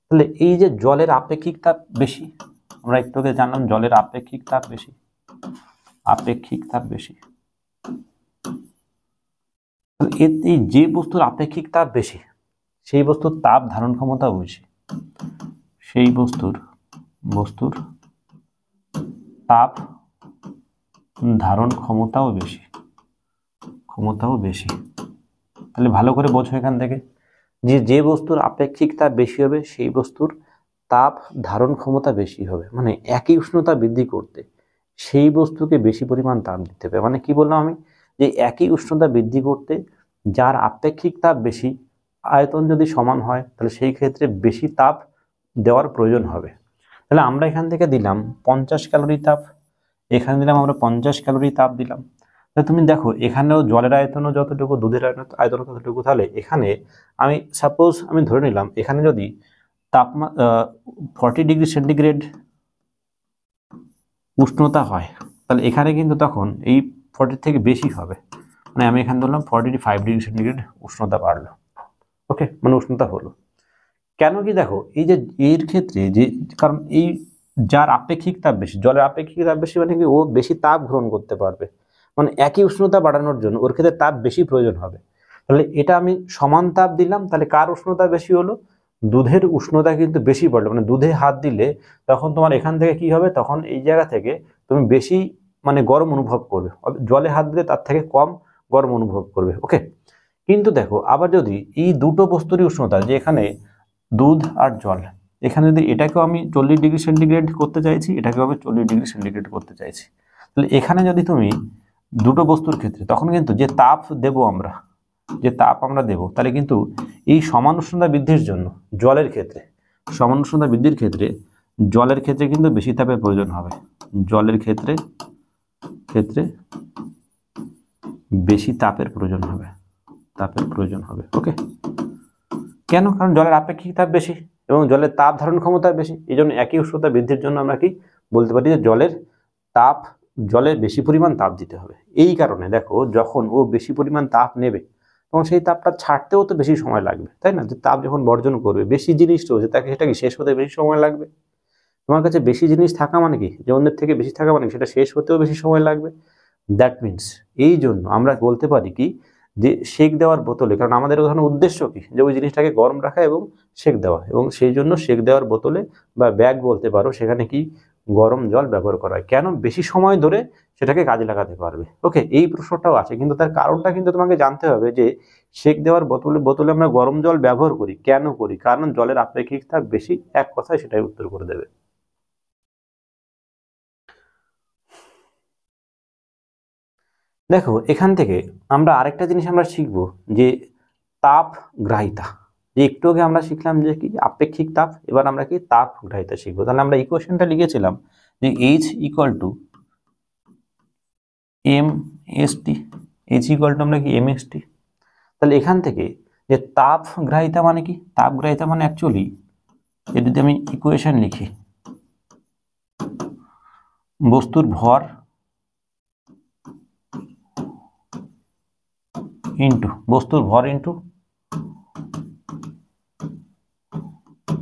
তাহলে এই যে জলের আপেক্ষিক তাপ বেশি, আমরা একটু আগে জানলাম জলের আপেক্ষিক তাপ বেশি, আপেক্ষিক তাপ বেশি। এই যে বস্তুর আপেক্ষিক তাপ বেশি, সেই বস্তুর তাপ ধারণ ক্ষমতাও বেশি, সেই বস্তুর তাপ ধারণ ক্ষমতাও বেশি, তাহলে ভালো করে বোঝো এখান থেকে, যে বস্তুর আপেক্ষিক তাপ বেশি হবে সেই বস্তুর তাপ ধারণ ক্ষমতা বেশি হবে। মানে একই উষ্ণতা বৃদ্ধি করতে সেই বস্তুকে বেশি পরিমাণ তাপ দিতে হবে। মানে কি বললাম আমি, যে একই উষ্ণতা বৃদ্ধি করতে যার আপেক্ষিক তাপ বেশি, আয়তন যদি সমান হয়, তাহলে সেই ক্ষেত্রে বেশি তাপ দেওয়ার প্রয়োজন হবে। তাহলে আমরা এখান থেকে দিলাম 50 ক্যালোরি তাপ, এখানে দিলাম আমরা 50 ক্যালোরি তাপ দিলাম। তাহলে তুমি দেখো এখানেও জলের আয়তনও যতটুকু, দুধের আয়তন ততটুকু। তাহলে এখানে আমি সাপোজ আমি ধরে নিলাম এখানে যদি তাপমাত্রা 40 ডিগ্রি সেন্টিগ্রেড উষ্ণতা হয়, তাহলে এখানে কিন্তু তখন এই 40 থেকে বেশি হবে, মানে আমি এখানে ধরলাম 45 ডিগ্রি সেন্টিগ্রেড উষ্ণতা বাড়লো। ওকে, মানে উষ্ণতা হলো কেন কি, দেখো এই যে এর ক্ষেত্রে যে, কারণ এই যার আপেক্ষিক তাপ বেশি, জলের আপেক্ষিক তাপ বেশি, মানে কি ও বেশি তাপ গ্রহণ করতে পারবে, মানে একই উষ্ণতা বাড়ানোর জন্য ওর ক্ষেত্রে তাপ বেশি প্রয়োজন হবে। তাহলে এটা আমি সমান তাপ দিলাম, তাহলে কার উষ্ণতা বেশি হলো, দুধের উষ্ণতা কিন্তু বেশি পড়লো, মানে দুধে হাত দিলে তখন তোমার এখান থেকে কি হবে, তখন এই জায়গা থেকে তুমি বেশি মানে গরম অনুভব করবে, জলে হাত দিলে তার থেকে কম গরম অনুভব করবে। ওকে, কিন্তু দেখো আবার যদি এই দুটো বস্তুরই উষ্ণতা, যে এখানে দুধ আর জল, এখানে যদি এটাকেও আমি 40 ডিগ্রি সেন্টিগ্রেড করতে চাইছি, এটাকেও আমি 40 ডিগ্রি সেন্টিগ্রেড করতে চাইছি, তাহলে এখানে যদি তুমি দুটো বস্তুর ক্ষেত্রে, তখন কিন্তু যে তাপ আমরা দেব, তাহলে কিন্তু এই সমান উষ্ণতা বৃদ্ধির জন্য জলের ক্ষেত্রে, সমান উষ্ণতা বৃদ্ধির ক্ষেত্রে জলের ক্ষেত্রে কিন্তু বেশি তাপের প্রয়োজন হবে, জলের ক্ষেত্রে বেশি তাপের প্রয়োজন হবে, ওকে। কেন? কারণ জলের আপেক্ষিক তাপ বেশি এবং জলের তাপ ধারণ ক্ষমতা বেশি। এই জন্য একই উষ্ণতা বৃদ্ধির জন্য আমরা কি বলতে পারি যে জলে বেশি পরিমাণ তাপ দিতে হবে। এই কারণে দেখো, যখন ও বেশি পরিমাণ তাপ নেবে তখন সেই তাপটা ছাড়তেও তো বেশি সময় লাগবে, তাই না? যে তাপ যখন বর্জন করবে, বেশি জিনিস রয়েছে, তাকে সেটা কি শেষ হতে বেশি সময় লাগবে। তোমার কাছে বেশি জিনিস থাকা মানে কি, যে অন্যের থেকে বেশি থাকা মানে সেটা শেষ হতেও বেশি সময় লাগবে। দ্যাট মিনস এই জন্য আমরা বলতে পারি কি, যে সেক দেওয়ার বোতলে, কারণ আমাদের ওখানে উদ্দেশ্য কি, যে ওই জিনিসটাকে গরম রাখা এবং সেক দেওয়া, এবং সেই জন্য সেক দেওয়ার বোতলে বা ব্যাগ বলতে পারো, সেখানে কি গরম জল ব্যবহার করা হয়। কেন? বেশি সময় ধরে সেটাকে কাজে লাগাতে পারবে। ওকে, এই প্রশ্নটাও আছে, কিন্তু তার কারণটা কিন্তু তোমাকে জানতে হবে যে সেক দেওয়ার বোতলে আমরা গরম জল ব্যবহার করি কেন করি, কারণ জলের আপেক্ষিক তাপ বেশি। এক কথায় সেটাই উত্তর করে দেবে। দেখো, এখান থেকে আমরা আরেকটা জিনিস আমরা শিখবো, যে তাপ গ্রাহিতা। যে একটু আগে আমরা শিখলাম যে কি আপেক্ষিক তাপ, এবার আমরা কি তাপ গ্রাহিতা শিখবো। তাহলে আমরা ইকুয়েশনটা লিখেছিলাম যে H ইকুয়াল টু mst, আমরা কি mst। তাহলে এখান থেকে যে তাপ গ্রাহিতা মানে কি, তাপ গ্রাহিতা মানে অ্যাকচুয়ালি যদি আমি ইকুয়েশন লিখি, বস্তুর ভর ইন্টু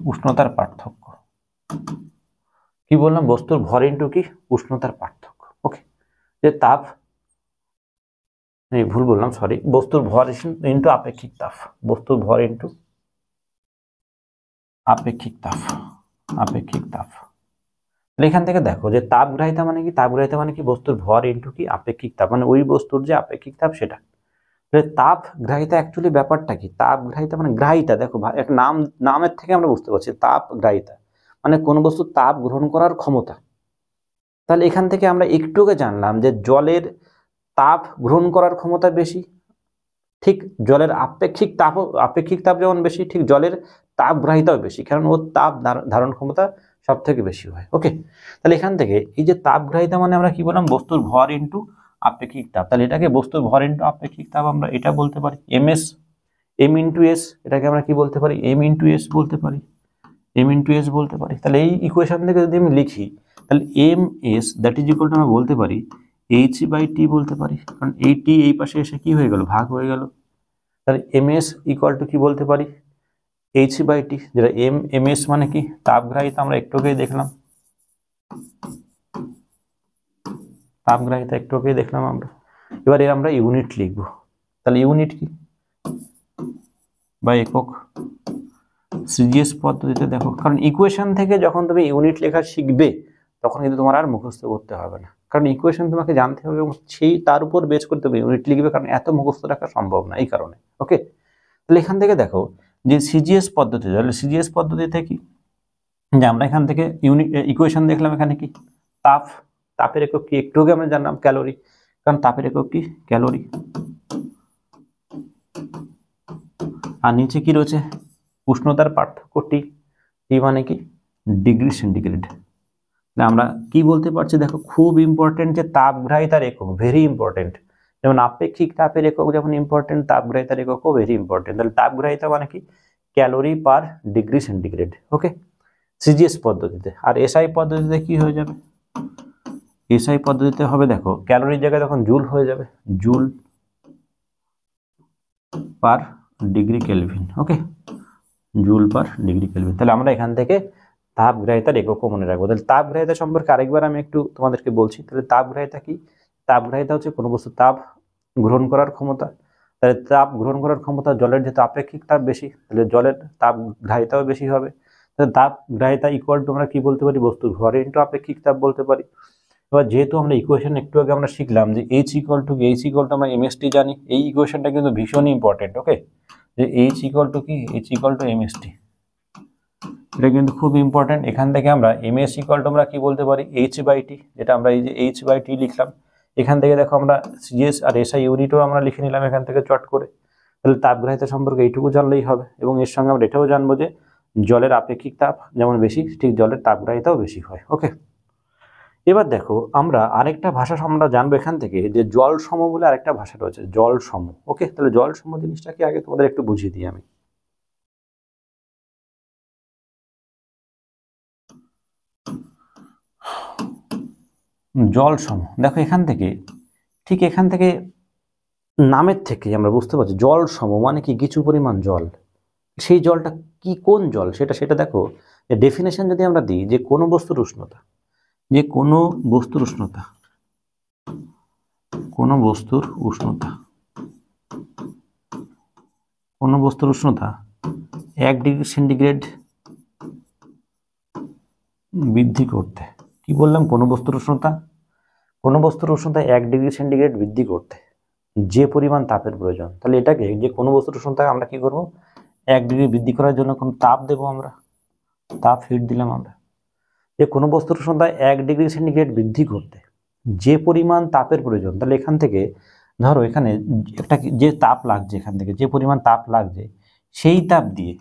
উষ্ণতার পার্থক্য। কি বললাম? বস্তুর ভর ইন্টু কি উষ্ণতার পার্থক্য। ওকে, যে তাপ, ভুল বললাম, সরি, বস্তুর ভর ইন্টু আপেক্ষিক তাপ, বস্তুর ভর ইন্টু আপেক্ষিক তাপ। এখান থেকে দেখো যে তাপ গ্রাহিতা মানে কি, বস্তুর ভর ইন্টু কি আপেক্ষিক তাপ, মানে ওই বস্তুর যে আপেক্ষিক তাপ সেটা। তাপ গ্রাহিতা অ্যাকচুয়ালি ব্যাপারটা কি, তাপ গ্রাহিতা মানে গ্রাহিতা। দেখো একটা নামের থেকে আমরা বুঝতে পারছি তাপ গ্রাহিতা মানে কোন বস্তুর তাপ গ্রহণ করার ক্ষমতা। তাহলে এখান থেকে আমরা একটুকে জানলাম যে জলের তাপ গ্রহণ করার ক্ষমতা বেশি, ঠিক জলের আপেক্ষিক তাপ যেমন বেশি, ঠিক জলের তাপ গ্রাহিতাও বেশি, কারণ ওর তাপ ধারণ ক্ষমতা সব থেকে বেশি হয়। ওকে, তাহলে এখান থেকে এই যে তাপ গ্রাহিতা মানে আমরা কি বললাম, বস্তুর ভর ইন্টু আপেক্ষিক তাপ। তাহলে এটাকে বস্তুর ভর ইন্টু আপেক্ষিক তাপ আমরা এটা বলতে পারি এম ইন্টু এস। এটাকে আমরা কি বলতে পারি, এম ইন্টু এস বলতে পারি। তাহলে এই ইকুয়েশন থেকে যদি আমি লিখি, তাহলে M S that is equal to আমরা বলতে পারি এইচ বাই টি বলতে পারি, কারণ এই টি এই পাশে এসে কি হয়ে গেল, ভাগ হয়ে গেল। তাহলে এম এস ইকুয়াল টু কি বলতে পারি, এইচ বাই টি, যেটা এম এস মানে কি তাপগ্রাহিতা, আমরা একটু আগেই দেখলাম আমরা। এবার আমরা ইউনিট লিখব। তাহলে ইউনিট কি বা একক, সিজিএস পদ্ধতিতে দেখো, কারণ ইকুয়েশন থেকে যখন তুমি ইউনিট লেখা শিখবে তখন কিন্তু তোমার আর মুখস্থ করতে হবে না, কারণ ইকুয়েশন তোমাকে জানতে হবে এবং তার উপর বেস করে তুমি ইউনিট লিখবে, কারণ এত মুখস্থ রাখা সম্ভব না এই কারণে। ওকে, তাহলে এখান থেকে দেখো যে সিজিএস পদ্ধতি, তাহলে সিজিএস পদ্ধতিতে কি, যে আমরা এখান থেকে ইকুয়েশন দেখলাম, এখানে কি তাপের একক কি, একটু আগে আমরা জানলাম ক্যালোরি, কারণ তাপের একক কি ক্যালোরি, আর নিচে কি রয়েছে উষ্ণতার পার্থক্য টি মানে কি ডিগ্রি সেন্টিগ্রেড। আমরা কি বলতে পারছি, দেখো খুব ইম্পর্টেন্ট যে তাপগ্রাহিতার একক, ভেরি ইম্পর্টেন্ট। যেমন আপেক্ষিক তাপের একক যেমন ইম্পর্টেন্ট, তাপগ্রাহিতার এককও ভেরি ইম্পর্টেন্ট। তাহলে তাপগ্রাহিতা মানে কি ক্যালোরি পার ডিগ্রি সেন্টিগ্রেড। ওকে, সিজিএস পদ্ধতিতে। আর এসআই পদ্ধতিতে কি হয়ে যাবে, এসআই পদ্ধতিতে হবে, দেখো ক্যালোরির জায়গায় তখন জুল হয়ে যাবে, জুল পার ডিগ্রি কেলভিন। ওকে, জুল পার ডিগ্রি কেলভিন। তাহলে আমরা এখান থেকে তাপগ্রাহিতার এককও মনে রাখবো। তাহলে তাপগ্রাহিতা সম্পর্কে আরেকবার আমি একটু তোমাদেরকে বলছি। তাহলে তাপগ্রাহিতা কি, তাপগ্রাহিতা হচ্ছে কোনো বস্তু তাপ গ্রহণ করার ক্ষমতা। তাহলে তাপ গ্রহণ করার ক্ষমতা জলের যেহেতু আপেক্ষিক তাপ বেশি, তাহলে জলের তাপগ্রাহিতাও বেশি হবে। তাহলে তাপগ্রাহিতা ইকুয়াল টু আমরা কি বলতে পারি, বস্তুর ভর ইন্টু আপেক্ষিক তাপ বলতে পারি। এবার যেহেতু আমরা ইকুয়েশন একটু আগে আমরা শিখলাম যে এইচ ইকুয়াল টু আমরা এমএসটি জানি, এই ইকুয়েশনটা কিন্তু ভীষণই ইম্পর্টেন্ট। ওকে, যে এইচ ইকুয়াল টু কি, এইচ ইকুয়াল টু এমএসটি, এটা কিন্তু খুব ইম্পর্টেন্ট। এখান থেকে আমরা এমএস ইকুয়াল টু আমরা কি বলতে পারি, এইচ বাই টি, যেটা আমরা এই যে এইচ বাই টি লিখলাম। এখান থেকে দেখো আমরা সিএস আর এসআই ইউনিটও আমরা লিখে নিলাম এখান থেকে চট করে। তাহলে তাপগ্রাহিতা সম্পর্কে এইটুকু জানলেই হবে, এবং এর সঙ্গে আমরা এটাও জানবো যে জলের আপেক্ষিক তাপ যেমন বেশি, ঠিক জলের তাপগ্রাহিতাও বেশি হয়। ওকে, এবার দেখো আমরা আরেকটা ভাষা আমরা জানবো এখান থেকে, যে জল সম বলে আরেকটা ভাষা রয়েছে, জল সম। ওকে, তাহলে জল সম জিনিসটাকে আগে তোমাদের একটু বুঝিয়ে দিই আমি। জল সম, দেখো এখান থেকে, ঠিক এখান থেকে নামের থেকে আমরা বুঝতে পারছি জল সম মানে কি, কিছু পরিমাণ জল। সেই জলটা কি, কোন জল সেটা দেখো, ডেফিনেশন যদি আমরা দিই যে কোনো বস্তুর উষ্ণতা, যে কোনো বস্তুর উষ্ণতা, কোনো বস্তুর উষ্ণতা, কোনো বস্তুর উষ্ণতা 1 ডিগ্রি সেন্টিগ্রেড বৃদ্ধি করতে, কি বললাম, কোনো বস্তুর উষ্ণতা, কোনো বস্তুর উষ্ণতা 1 ডিগ্রি সেন্টিগ্রেড বৃদ্ধি করতে যে পরিমাণ তাপের প্রয়োজন। তাহলে এটাকে, যে কোনো বস্তুর উষ্ণতা আমরা কি করব, 1 ডিগ্রি বৃদ্ধি করার জন্য কোন তাপ দেব আমরা, তাপ হিট দিলাম আমরা। যে কোনো বস্তুর উষ্ণতা 1 ডিগ্রি সেন্টিগ্রেড বৃদ্ধি করতে যে পরিমাণ তাপের প্রয়োজন, তাহলে এখান থেকে ধরো এখানে একটা যে তাপ লাগছে, এখান থেকে যে পরিমাণ তাপ লাগছে, সেই তাপ দিয়ে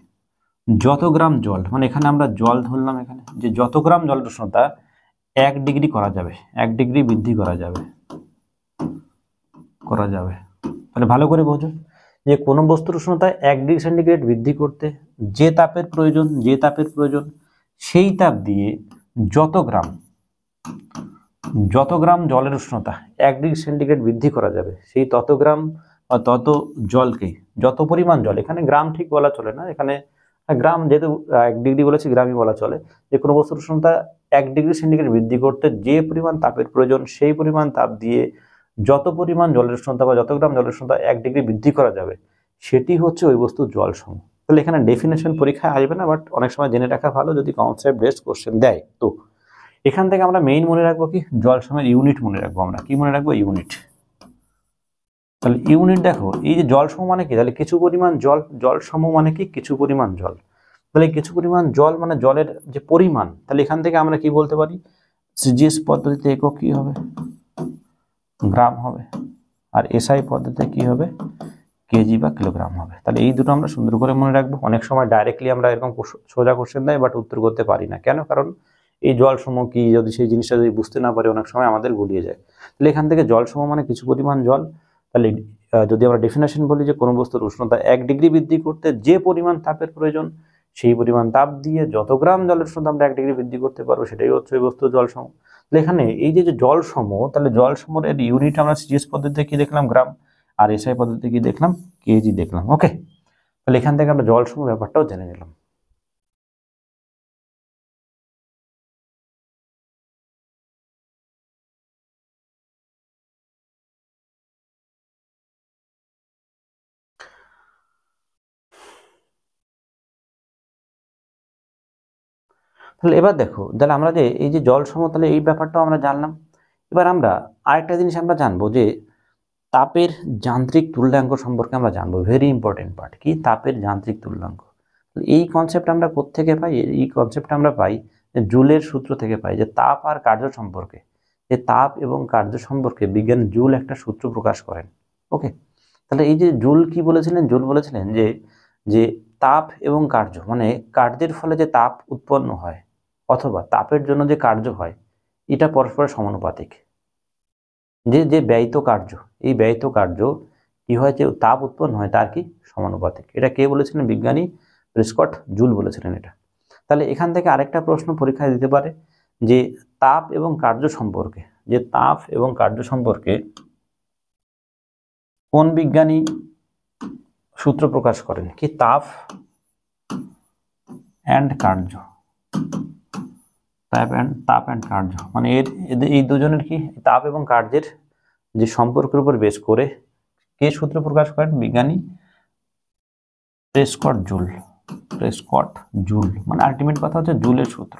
যত গ্রাম জল, মানে এখানে আমরা জল ধরলাম, এখানে যে যত গ্রাম জলের উষ্ণতা 1 ডিগ্রি করা যাবে, 1 ডিগ্রি বৃদ্ধি করা যাবে, তাহলে ভালো করে বোঝো যে কোনো বস্তুর উষ্ণতা 1 ডিগ্রি সেন্টিগ্রেড বৃদ্ধি করতে যে তাপের প্রয়োজন, সেই তাপ দিয়ে যত গ্রাম জলের উষ্ণতা 1 ডিগ্রি সেন্টিগ্রেড বৃদ্ধি করা যাবে, সেই তত গ্রাম বা তত জলকে, যত পরিমাণ জল, এখানে গ্রাম ঠিক বলা চলে না, এখানে গ্রাম যেহেতু 1 ডিগ্রি বলেছি গ্রামই বলা চলে, যে কোনো বস্তুর উষ্ণতা 1 ডিগ্রি সেন্টিগ্রেড বৃদ্ধি করতে যে পরিমাণ তাপের প্রয়োজন, সেই পরিমাণ তাপ দিয়ে যত পরিমাণ জলের উষ্ণতা বা যত গ্রাম জলের উষ্ণতা 1 ডিগ্রি বৃদ্ধি করা যাবে, সেটি হচ্ছে ওই বস্তুর জল সম। তাহলে এখানে ডেফিনেশন পরীক্ষায় আসবে না, বাট অনেক সময় জেনে রাখা ভালো যদি কনসেপ্ট বেসড কোশ্চেন দেয়। তো এখান থেকে আমরা মেইন মনে রাখবো কি, জল সমের ইউনিট মনে রাখবো, আমরা কি মনে রাখবো, ইউনিট। তাহলে ইউনিট দেখো, এই যে জল সম মানে কি, তাহলে কিছু পরিমাণ জল, জল সম মানে কি, কিছু পরিমাণ জল। তাহলে কিছু পরিমাণ জল মানে জলের যে পরিমাণ, তাহলে এখান থেকে আমরা কি বলতে পারি, সিজিএস পদ্ধতিতে একক কি হবে, গ্রাম হবে, আর এসআই পদ্ধতিতে কি হবে, কেজি বা কিলোগ্রাম হবে। তাহলে এই দুটো আমরা সুন্দর করে মনে রাখবো। অনেক সময় ডাইরেক্টলি আমরা এরকম সোজা কোশ্চেন দেয়, বাট উত্তর করতে পারি না, কেন, কারণ এই জল সম কি, যদি সেই জিনিসটা যদি বুঝতে না পারি অনেক সময় আমাদের গুলিয়ে যায়। তাহলে এখান থেকে জল সম মানে কিছু পরিমাণ জল। তাহলে যদি আমরা ডেফিনেশন বলি যে কোনো বস্তুর উষ্ণতা 1 ডিগ্রি বৃদ্ধি করতে যে পরিমাণ তাপের প্রয়োজন, সেই পরিমাণ তাপ দিয়ে যত গ্রাম জলের উষ্ণতা আমরা 1 ডিগ্রি বৃদ্ধি করতে পারবো, সেটাই হচ্ছে ওই বস্তুর জল সম। তাহলে এখানে এই যে জল সম, তাহলে জল সমর এর ইউনিট আমরা সিজিএস পদ্ধতিতে কি দেখলাম, গ্রাম, আর এসআই পদ্ধতিতে কি দেখলাম, কেজি দেখলাম। ওকে, তাহলে এখান থেকে আমরা জল সম ব্যাপারটাও জেনে নিলাম। তাহলে এবার দেখো, তাহলে আমরা যে এই যে জল সম, তাহলে এই ব্যাপারটাও আমরা জানলাম। এবার আমরা আরেকটা জিনিস আমরা জানবো, যে তাপের যান্ত্রিক তুল্যাঙ্ক সম্পর্কে আমরা জানবো। ভেরি ইম্পর্টেন্ট পার্ট, কি তাপের যান্ত্রিক তুল্যাঙ্ক। এই কনসেপ্ট আমরা কোত্থেকে পাই, এই কনসেপ্ট আমরা পাই জুলের সূত্র থেকে পাই, যে তাপ আর কার্য সম্পর্কে, যে তাপ এবং কার্য সম্পর্কে বিজ্ঞান জুল একটা সূত্র প্রকাশ করেন। ওকে, তাহলে এই যে জুল কি বলেছিলেন, জুল বলেছিলেন যে যে তাপ এবং কার্য, মানে কার্যের ফলে যে তাপ উৎপন্ন হয় অথবা তাপের জন্য যে কার্য হয়, এটা পরস্পরের সমানুপাতিক। যে যে ব্যয়িত কার্য, এই ব্যয়িত কার্য কি হয়, যে তাপ উৎপন্ন হয় তার কি সমানুপাতিক। এটা কে বলেছিলেন, বিজ্ঞানী প্রিস্কট জুল বলেছিলেন এটা। তাহলে এখান থেকে আরেকটা প্রশ্ন পরীক্ষায় দিতে পারে, যে তাপ এবং কার্য সম্পর্কে, যে তাপ এবং কার্য সম্পর্কে কোন বিজ্ঞানী সূত্র প্রকাশ করেন, কি তাপ অ্যান্ড কার্য, তাপ অ্যান্ড কার্য, মানে এই দুজনের কি তাপ এবং কার্যের যে সম্পর্কের উপর বেস করে কে সূত্র প্রকাশ করেন, বিজ্ঞানী প্রেসকট জুল, মানে আলটিমেট কথা হচ্ছে জুলের সূত্র।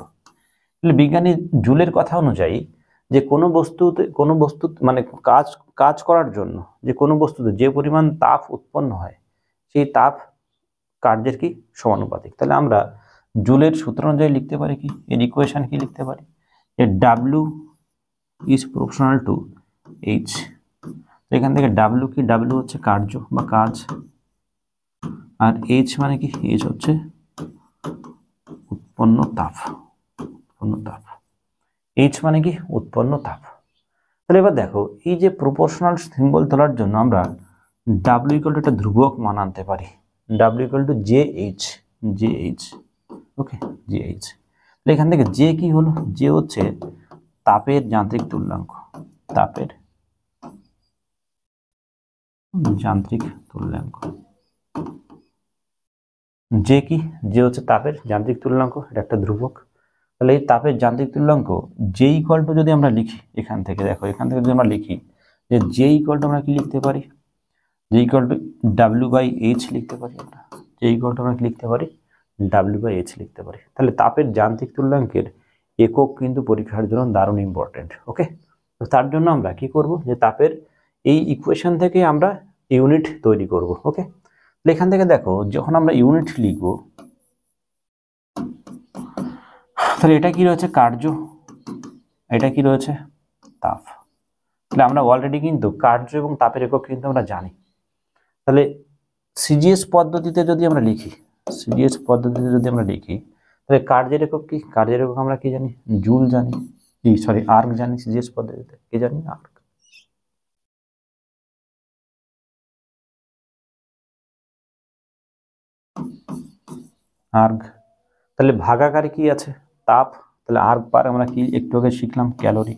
তাহলে বিজ্ঞানী জুলের কথা অনুযায়ী, যে কোনো বস্তু মানে কাজ করার জন্য, যে কোনো বস্তুতে যে পরিমাণ তাপ উৎপন্ন হয়, সেই তাপ কার্যের কি সমানুপাতিক। তাহলে আমরা জুলের সূত্র অনুযায়ী লিখতে পারি কি, এর ইকুয়েশন কি লিখতে পারি, যে W is proportional to H। এখান থেকে W কি, W হচ্ছে কার্য বা কাজ, আর H মানে কি, H হচ্ছে উৎপন্ন তাপ। এইচ মানে কি উৎপন্ন তাপ। তাহলে এবার দেখো এই যে প্রপোর্শনাল সিম্বল তোলার জন্য আমরা ডাব্লিউ ইকুয়াল টু একটা ধ্রুবক মান আনতে পারি, W equal to J H, okay J H. তাহলে এখান থেকে জে কি হলো, জে হচ্ছে তাপের যান্ত্রিক তুল্যাঙ্ক, তাপের যান্ত্রিক তুল্যাঙ্ক। যে কি, যে হচ্ছে তাপের যান্ত্রিক তুল্যাঙ্ক, এটা একটা ধ্রুবক। তাহলে এই তাপের যান্ত্রিক তুল্যাঙ্ক জে ইকুয়াল টু যদি আমরা লিখি এখান থেকে, দেখো এখান থেকে যদি আমরা লিখি যে জে ইকুয়াল টু আমরা কি লিখতে পারি, J equal to W by H লিখতে পারি আমরা, জে ইকুয়াল টু আমরা কি লিখতে পারি, ডাব্লিউ বাই এইচ লিখতে পারি। তাহলে তাপের যান্ত্রিক তুল্যাঙ্কের একক কিন্তু পরীক্ষার জন্য দারুণ ইম্পর্টেন্ট। ওকে, তো তার জন্য আমরা কি করব, যে তাপের এই ইকুয়েশন থেকে আমরা ইউনিট তৈরি করব। ওকে, তাহলে এখান থেকে দেখো যখন আমরা ইউনিট লিখব, তাহলে এটা কি রয়েছে কার্য, এটা কি রয়েছে তাপ। তাহলে আমরা অলরেডি কিন্তু কার্য এবং তাপের একক কিন্তু আমরা জানি। তাহলে সিজিএস পদ্ধতিতে যদি আমরা লিখি, সিজিএস পদ্ধতিতে যদি আমরা লিখি, তাহলে কার্যের একক কি, কার্যের একক আমরা কি জানি, জুল জানি, সরি আর্ক জানি। সিজিএস পদ্ধতিতে কি জানি, আর্ক। আর্গ। তাহলে ভাগাকারে কি আছে, তাপ। তাহলে আর্গ পার আমরা কি একটু আগে শিখলাম, ক্যালোরি,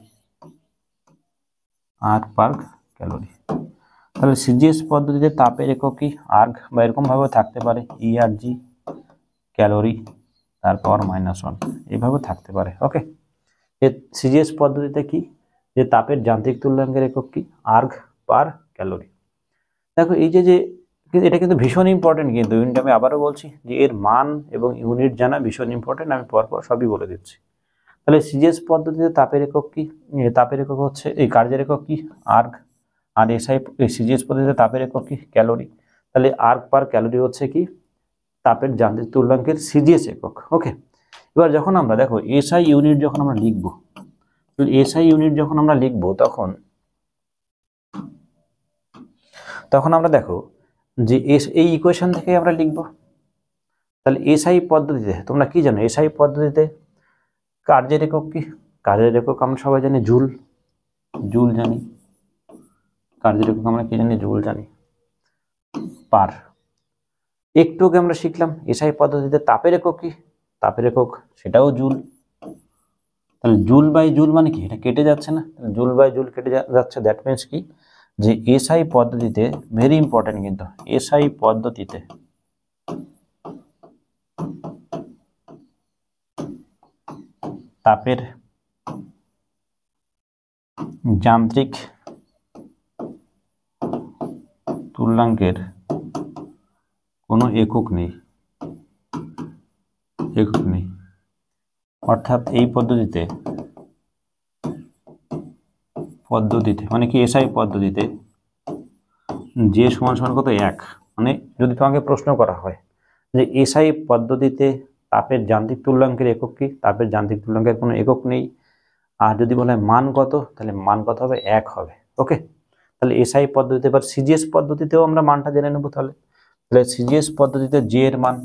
আর্গ পার ক্যালোরি। তাহলে সিজিএস পদ্ধতিতে তাপের একক কি, আর্গ, বা এরকম ভাবে থাকতে পারে ইআরজি ক্যালোরি তার পাওয়ার -1 এইভাবে থাকতে পারে। ওকে, সিজিএস পদ্ধতিতে কি, যে তাপের যান্ত্রিক তুল্যাঙ্কের একক কি, আর্গ পার ক্যালোরি। দেখো এই যে এটা কিন্তু ভীষণ ইম্পর্টেন্ট, কিন্তু ইউনিট আমি আবারও বলছি যে এর মান এবং ইউনিট জানা ভীষণ ইম্পর্টেন্ট, আমি পরপর সবই বলে দিচ্ছি। তাহলে সিজিএস পদ্ধতিতে তাপের একক কি, তাপের একক হচ্ছে এই কার্যের একক কি, আর্গ। আর সিজিএস পদ্ধতিতে তাপের একক কি, ক্যালোরি। তাহলে আর্গ পার ক্যালোরি হচ্ছে কি তাপের যান্ত্রিক তুল্যাঙ্কের সিজিএস একক। ওকে, এবার যখন আমরা দেখো এসআই ইউনিট যখন আমরা লিখবো, এসআই ইউনিট যখন আমরা লিখবো তখন আমরা দেখো যে এই ইকুয়েশন থেকে আমরা লিখব। তাহলে এসআই পদ্ধতিতে তোমরা কি জানো, এসআই পদ্ধতিতে কার্যের একক কি, কার্যের একক আমরা সবাই জানি জুল, জুল জানি। কার্যের একক আমরা কি জানি, জুল জানি পার। একটু আগে আমরা শিখলাম এসআই পদ্ধতিতে তাপের একক কি, তাপের একক সেটাও জুল। তাহলে জুল বাই জুল মানে কি, এটা কেটে যাচ্ছে না, জুল বাই জুল কেটে যাচ্ছে। দ্যাট মিনস কি, যে এসআই পদ্ধতিতে ভেরি ইম্পর্টেন্ট কিন্তু, এসআই পদ্ধতিতে তাপের যান্ত্রিক তুল্যাঙ্কের কোনো একক নেই, একক নেই। অর্থাৎ এই পদ্ধতিতে মানে কি, এসআই পদ্ধতিতে যে সমান সমান কত 1, মানে যদি তোমাকে প্রশ্ন করা হয় যে এসআই পদ্ধতিতে তাপের যান্ত্রিক তুল্যাঙ্কের একক কি, তাপের যান্ত্রিক তুল্যাঙ্কের কোনো একক নেই। আর যদি বলা হয় মান কত, তাহলে মান কত হবে, 1 হবে। ওকে, তাহলে এসআই পদ্ধতিতে, এবার সিজিএস পদ্ধতিতেও আমরা মানটা জেনে নেব। তাহলে সিজিএস পদ্ধতিতে জে এর মান,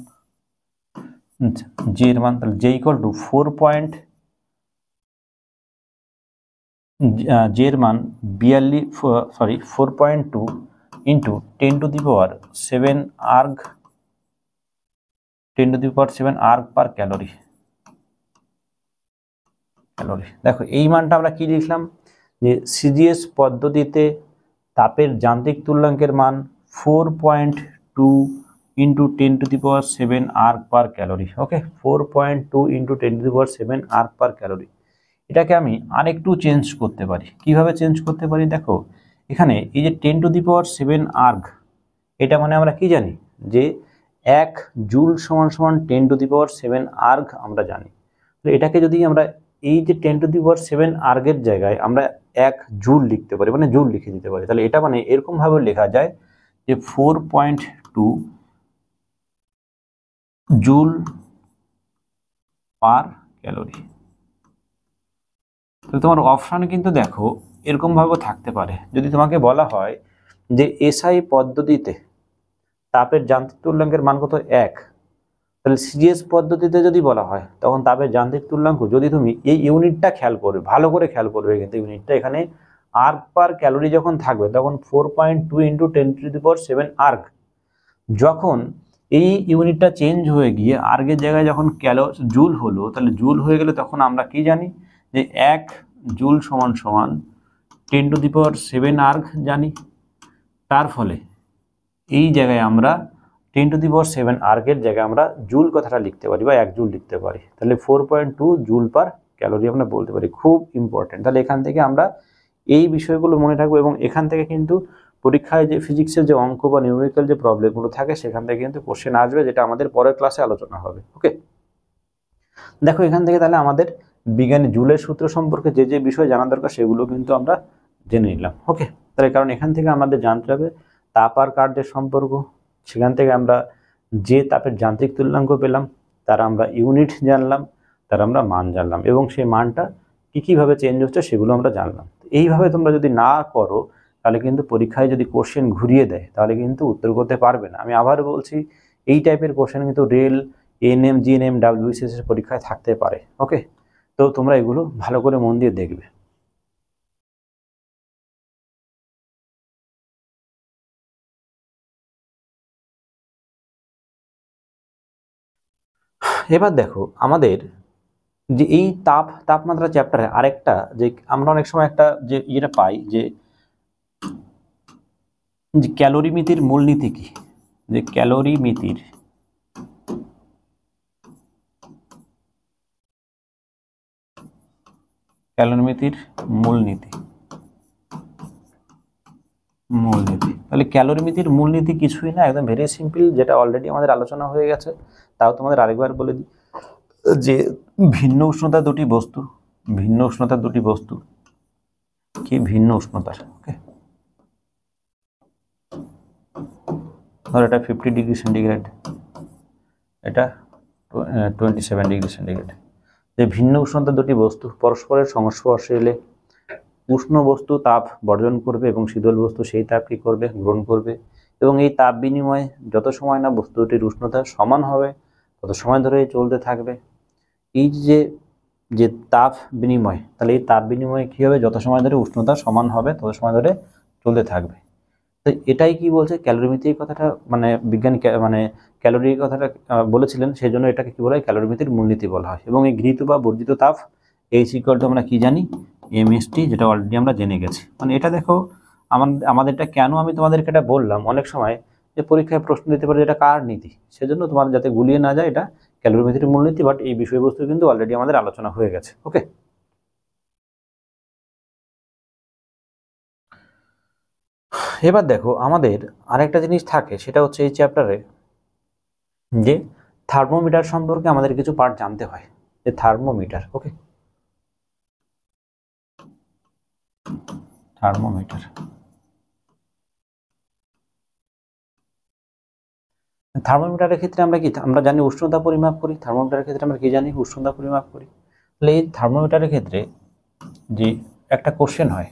তাহলে J equal two 4.2 into 10⁻7 erg, 10⁻7 erg পার ক্যালোরি। দেখো এই মানটা আমরা কি লিখলাম, যে সিজিএস পদ্ধতিতে তাপের যান্ত্রিক তুল্যাঙ্কের মান 4.2 ইন্টু 10⁻7 আর্গ পার ক্যালোরি। ওকে, 4.2 ইন্টু 10⁻7 আর্গ পার ক্যালোরি। এটাকে আমি আরেকটু চেঞ্জ করতে পারি। কিভাবে চেঞ্জ করতে পারি, দেখো এখানে এই যে 10⁻7 আর্গ, এটা মানে আমরা কি জানি, যে 1 জুল সমান সমান 10⁻7 আর্গ আমরা জানি। তো এটাকে যদি আমরা এই যে 10⁻7 আর্গের জায়গায় আমরা 1 জুল লিখতে পারি, মানে জুল লিখে দিতে পারি, তাহলে এটা মানে এরকম ভাবে লেখা যায় যে 4.2 জুল পার ক্যালোরি। তো তোমার অপশানে কিন্তু দেখো এরকম ভাবে থাকতে পারে, যদি তোমাকে বলা হয় যে এসআই পদ্ধতিতে তাপের যান্ত্রিক তুল্যাঙ্কের মান কত 1, তাহলে সিজিএস পদ্ধতিতে যদি বলা হয় তখন তাপের যান্ত্রিক তুল্যাঙ্ক, যদি তুমি এই ইউনিটটা খেয়াল করবে, ভালো করে খেয়াল করবে, কিন্তু ইউনিটটা এখানে আর্গ পার ক্যালোরি যখন থাকবে তখন 4.2 × 10⁷ আর্গ। যখন এই ইউনিটটা চেঞ্জ হয়ে গিয়ে আর্গের জায়গায় যখন জুল হলো, তাহলে জুল হয়ে গেলে তখন আমরা কি জানি যে 1 জুল সমান সমান 10⁷ আর্গ জানি। তার ফলে এই জায়গায় আমরা 10⁷ আর্গের জায়গায় আমরা জুল কথাটা লিখতে পারি বা 1 জুল লিখতে পারি। তাহলে 4.2 জুল পার ক্যালোরি আমরা বলতে পারি। খুব ইম্পর্টেন্ট। তাহলে এখান থেকে আমরা এই বিষয়গুলো মনে রাখবো, এবং এখান থেকে কিন্তু পরীক্ষায় যে ফিজিক্সের যে অঙ্ক বা নিউমেরিক্যাল যে প্রবলেমগুলো থাকে সেখান থেকে কিন্তু কোশ্চেন আসবে, যেটা আমাদের পরের ক্লাসে আলোচনা হবে। ওকে, দেখো এখান থেকে তাহলে আমাদের বিজ্ঞানী জুলের সূত্র সম্পর্কে যে যে বিষয় জানা দরকার সেগুলো কিন্তু আমরা জেনে নিলাম। ওকে, তাহলে কারণ এখান থেকে আমাদের জানতে হবে তাপ আর কার্যের সম্পর্ক, সেখান থেকে আমরা যে তাপের যান্ত্রিক তুল্যাঙ্ক পেলাম তার আমরা ইউনিট জানলাম, তার আমরা মান জানলাম, এবং সেই মানটা কীভাবে চেঞ্জ হচ্ছে সেগুলো আমরা জানলাম। এইভাবে তোমরা যদি না করো তাহলে কিন্তু পরীক্ষায় যদি কোশ্চেন ঘুরিয়ে দেয় তাহলে কিন্তু উত্তর করতে পারবে না। আমি আবার বলছি, এই টাইপের কোশ্চেন কিন্তু রেল, এএনএম, জিএনএম, ডাব্লিউবিসিএস এর পরীক্ষায় থাকতে পারে। ওকে, তো তোমরা এগুলো ভালো করে মন দিয়ে দেখবে। এবার দেখো আমাদের যে এই তাপমাত্রা চ্যাপ্টারে আরেকটা যে আমরা অনেক সময় একটা যে ইয়েটা পাই যে ক্যালোরিমিতির মূলনীতি কি, যে ক্যালোরিমিতির মূলনীতি। তাহলে ক্যালোরিমিতির মূলনীতি কিছুই না, একদম ভেরি সিম্পল, যেটা অলরেডি আমাদের আলোচনা হয়ে গেছে। তাও তোমাদের আরেকবার বলে দিই যে ভিন্ন উষ্ণতার দুটি বস্তু কি ভিন্ন উষ্ণতার, ওকে, ধর এটা 50°C, এটা 27°C, যে ভিন্ন উষ্ণতার দুটি বস্তু পরস্পরের সংস্পর্শে এলে উষ্ণ বস্তু তাপ বর্জন করবে এবং শীতল বস্তু সেই তাপ কি করবে, গ্রহণ করবে, এবং এই তাপ বিনিময় যত সময় না বস্তু দুটির উষ্ণতা সমান হবে তত সময় ধরে চলতে থাকবে। এই যে যে তাপ বিনিময়, তাহলে এই তাপ বিনিময় কী হবে, যত সময় ধরে উষ্ণতা সমান হবে তত সময় ধরে চলতে থাকবে। তো এটাই কি বলছে ক্যালোরিমিতির কথাটা, মানে বিজ্ঞানী মানে ক্যালোরির কথাটা বলেছিলেন, সেই জন্য এটাকে কি বলা হয়, ক্যালোরিমিতির মূলনীতি বলা হয়। এবং এই গৃহীত বা বর্জিত তাপ H= আমরা কি জানি, mST, যেটা অলরেডি আমরা জেনে গেছি। মানে এটা দেখো আমাদেরটা কেন আমি তোমাদেরকে এটা বললাম, অনেক সময় যে পরীক্ষায় প্রশ্ন দিতে পারে এটা কার নীতি, সেজন্য তোমাদের যাতে গুলিয়ে না যায় এটা ক্যালোরিমিতির মূলনীতি, বাট এই বিষয়বস্তু কিন্তু অলরেডি আমাদের আলোচনা হয়ে গেছে। ওকে, এবার দেখো আমাদের আরেকটা জিনিস থাকে, সেটা হচ্ছে এই চ্যাপ্টারে যে থার্মোমিটার সম্পর্কে আমাদের কিছু পার্ট জানতে হয়, যে থার্মোমিটার। ওকে, থার্মোমিটারের ক্ষেত্রে আমরা কি, আমরা জানি উষ্ণতা পরিমাপ করি। থার্মোমিটারের ক্ষেত্রে আমরা কি জানি, উষ্ণতা পরিমাপ করি। তাহলে এই থার্মোমিটারের ক্ষেত্রে যে একটা কোশ্চেন হয়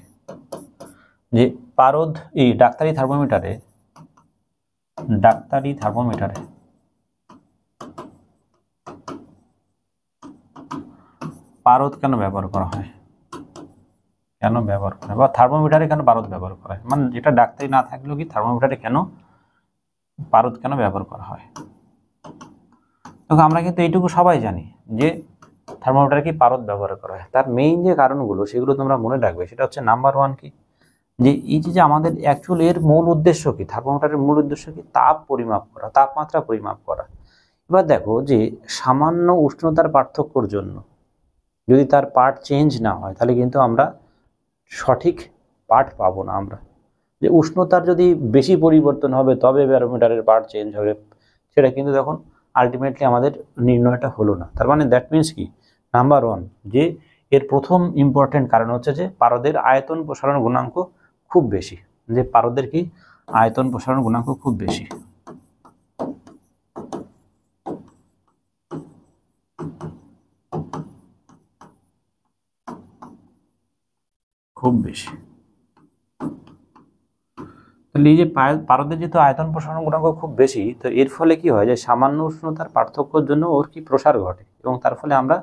যে পারদ, এই ডাক্তারি থার্মোমিটারে পারদ কেন ব্যবহার করা হয়, বা থার্মোমিটারে কেন পারদ ব্যবহার করা হয়, মানে যেটা ডাক্তারি না থাকলেও কি থার্মোমিটারে কেন পারদ কেন ব্যবহার করা হয়। দেখো আমরা কিন্তু এইটুকু সবাই জানি যে থার্মোমিটারে কি পারদ ব্যবহার করা হয়। তার মেইন যে কারণগুলো সেগুলো তোমরা মনে রাখবে। সেটা হচ্ছে নাম্বার 1 কি, যে এই যে আমাদের অ্যাকচুয়ালি এর মূল উদ্দেশ্য কি, থার্মোমিটারের মূল উদ্দেশ্য কি, তাপ পরিমাপ করা, তাপমাত্রা পরিমাপ করা। এবার দেখো যে সামান্য উষ্ণতার পার্থক্যর জন্য যদি তার পার্ট চেঞ্জ না হয় তাহলে কিন্তু আমরা সঠিক পার্ট পাবো না। আমরা যে উষ্ণতার যদি বেশি পরিবর্তন হবে তবে ব্যারোমিটারের পার্ট চেঞ্জ হবে, সেটা কিন্তু তখন আলটিমেটলি আমাদের নির্ণয়টা হলো না। তার মানে দ্যাট মিনস কি, নাম্বার 1 যে এর প্রথম ইম্পর্টেন্ট কারণ হচ্ছে যে পারদের আয়তন প্রসারণ গুণাঙ্ক খুব বেশি, যে পারদের কি আয়তন প্রসারণ গুণাঙ্ক খুব বেশি। তাহলে এই যে পারদের যেহেতু আয়তন প্রসারণ গুণাঙ্ক খুব বেশি, তো এর ফলে কি হয় যে সামান্য উষ্ণতার পার্থক্যের জন্য ওর কি প্রসার ঘটে এবং তার ফলে আমরা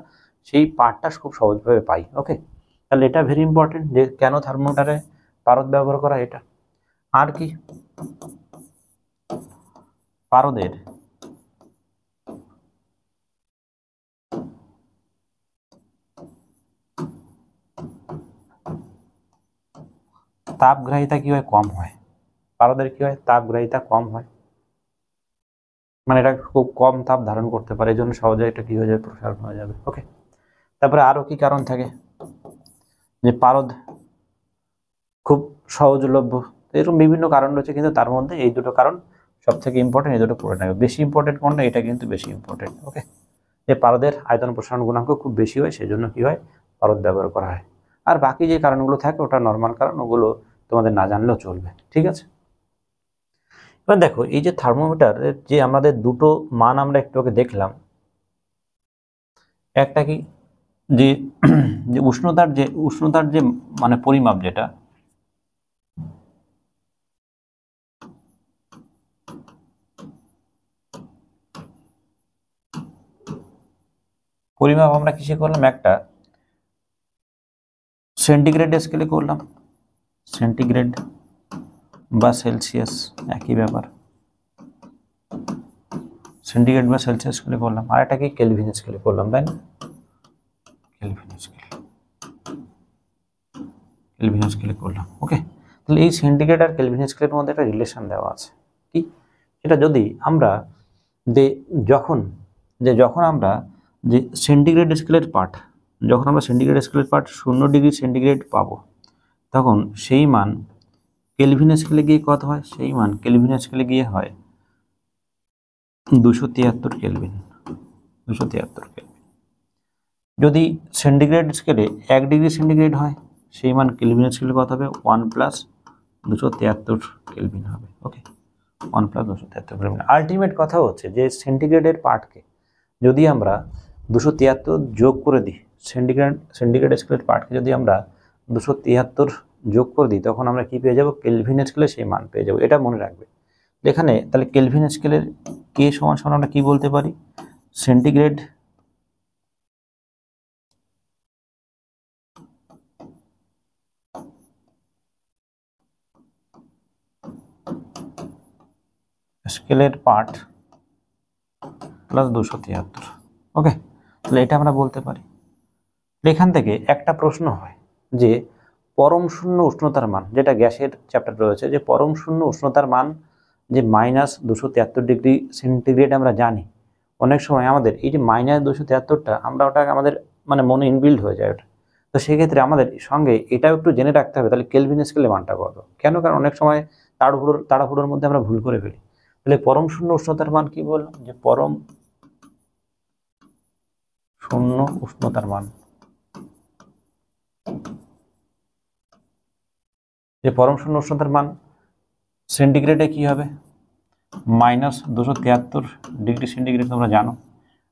সেই পারটা খুব সহজভাবে পাই। ওকে, তাহলে এটা ভেরি ইম্পর্টেন্ট যে কেন থার্মোমিটারে পারদ ব্যবহার করা এটা। আর কি পারদের তাপগ্রাহিতা কি হয়, কম হয়। পারদের কি হয়, তাপগ্রাহিতা কম হয়, মানে এটা খুব কম তাপ ধারণ করতে পারে, এই জন্য সহজে এটা কি হয়ে যাবে, প্রসারণ হয়ে যাবে। ওকে, তারপরে আরো কি কারণ থাকে, যে পারদ খুব সহজলভ্য, এরকম বিভিন্ন কারণ রয়েছে, কিন্তু তার মধ্যে এই দুটো কারণ সব থেকে ইম্পর্টেন্ট, এই দুটো পড়ে নেবে। বেশি ইম্পর্টেন্ট কোনটা, এটা কিন্তু বেশি ইম্পর্টেন্ট। ওকে, যে পারদের আয়তন প্রসারণ গুণাঙ্ক খুব বেশি হয়, সেই জন্য কি হয়, পারদ ব্যবহার করা হয়। আর বাকি যে কারণগুলো থাকে ওটা নর্মাল কারণ, ওগুলো তোমাদের না জানলেও চলবে। ঠিক আছে, এবার দেখো এই যে থার্মোমিটারের যে আমাদের দুটো মান আমরা একটু আগে দেখলাম, একটা কি যে যে উষ্ণতার যে মানে পরিমাপ, যেটা পরিমাপ আমরা কিসে করলাম, একটা সেন্টিগ্রেড স্কেলে করলাম, সেন্টিগ্রেড বা সেলসিয়াস একই ব্যাপার, সেন্টিগ্রেড বা সেলসিয়াস স্কেলে করলাম। আর একটা কি কেলভিন স্কেলে করলাম, তাই না, কেলভিন স্কেলে করলাম। ওকে, তাহলে এই সেন্টিগ্রেড আর কেলভিন স্কেলের মধ্যে একটা রিলেশন দেওয়া আছে, কি সেটা যদি আমরা যখন আমরা যে সেন্টিগ্রেড স্কেলের পার্ট, যখন আমরা সেন্টিগ্রেড স্কেলের পার্ট 0 ডিগ্রি সেন্টিগ্রেড পাবো, তখন সেই মান কেলভিন স্কেলে গিয়ে কত হয়, সেই মান কেলভিন স্কেলে গিয়ে হয় 273 কেলভিন, 273 কেলভিন। যদি সেন্টিগ্রেড স্কেলে 1 ডিগ্রি সেন্টিগ্রেড হয়, সেই মান কেলভিন স্কেলে কত হবে, 1 প্লাস 273 কেলভিন হবে। ওকে, 1 প্লাস 273 কেলভিন। আলটিমেট কথা হচ্ছে যে সেন্টিগ্রেডের পার্টকে যদি আমরা 273 যোগ করে দিই, সেন্টিগ্রেড স্কেলের পার্টকে যদি আমরা 273 যোগ করে দিই, তখন আমরা কি পেয়ে যাব, কেলভিন স্কেলে সেই মান পেয়ে যাব। এটা মনে রাখবে এখানে। তাহলে কেলভিন স্কেলের কে সমান সমান আমরা কি বলতে পারি, সেন্টিগ্রেড স্কেলের পার্ট প্লাস 273। ওকে, তাহলে এটা আমরা বলতে পারি। এখান থেকে একটা প্রশ্ন হয় যে পরম শূন্য উষ্ণতার মান, যেটা গ্যাসের চ্যাপ্টার রয়েছে, যে পরম শূন্য উষ্ণতার মান যে -273 ডিগ্রি সেন্টিগ্রেড আমরা জানি, অনেক সময় আমাদের এই যে -273টা আমরা ওটাকে আমাদের মানে মনে ইনবিল্ড হয়ে যায় ওটা। তো সেক্ষেত্রে আমাদের সঙ্গে এটাও একটু জেনে রাখতে হবে, তাহলে কেলভিন স্কেলে মানটা কত। কেন, কারণ অনেক সময় তাড়াহুড়োর মধ্যে আমরা ভুল করে ফেলি। তাহলে পরম শূন্য উষ্ণতার মান কি বললাম, যে পরম শূন্য উষ্ণতার মান, যে পরম শূন্য উষ্ণতার মান সেন্টিগ্রেডে কি হবে, -273 ডিগ্রি সেন্টিগ্রেড তোমরা জানো।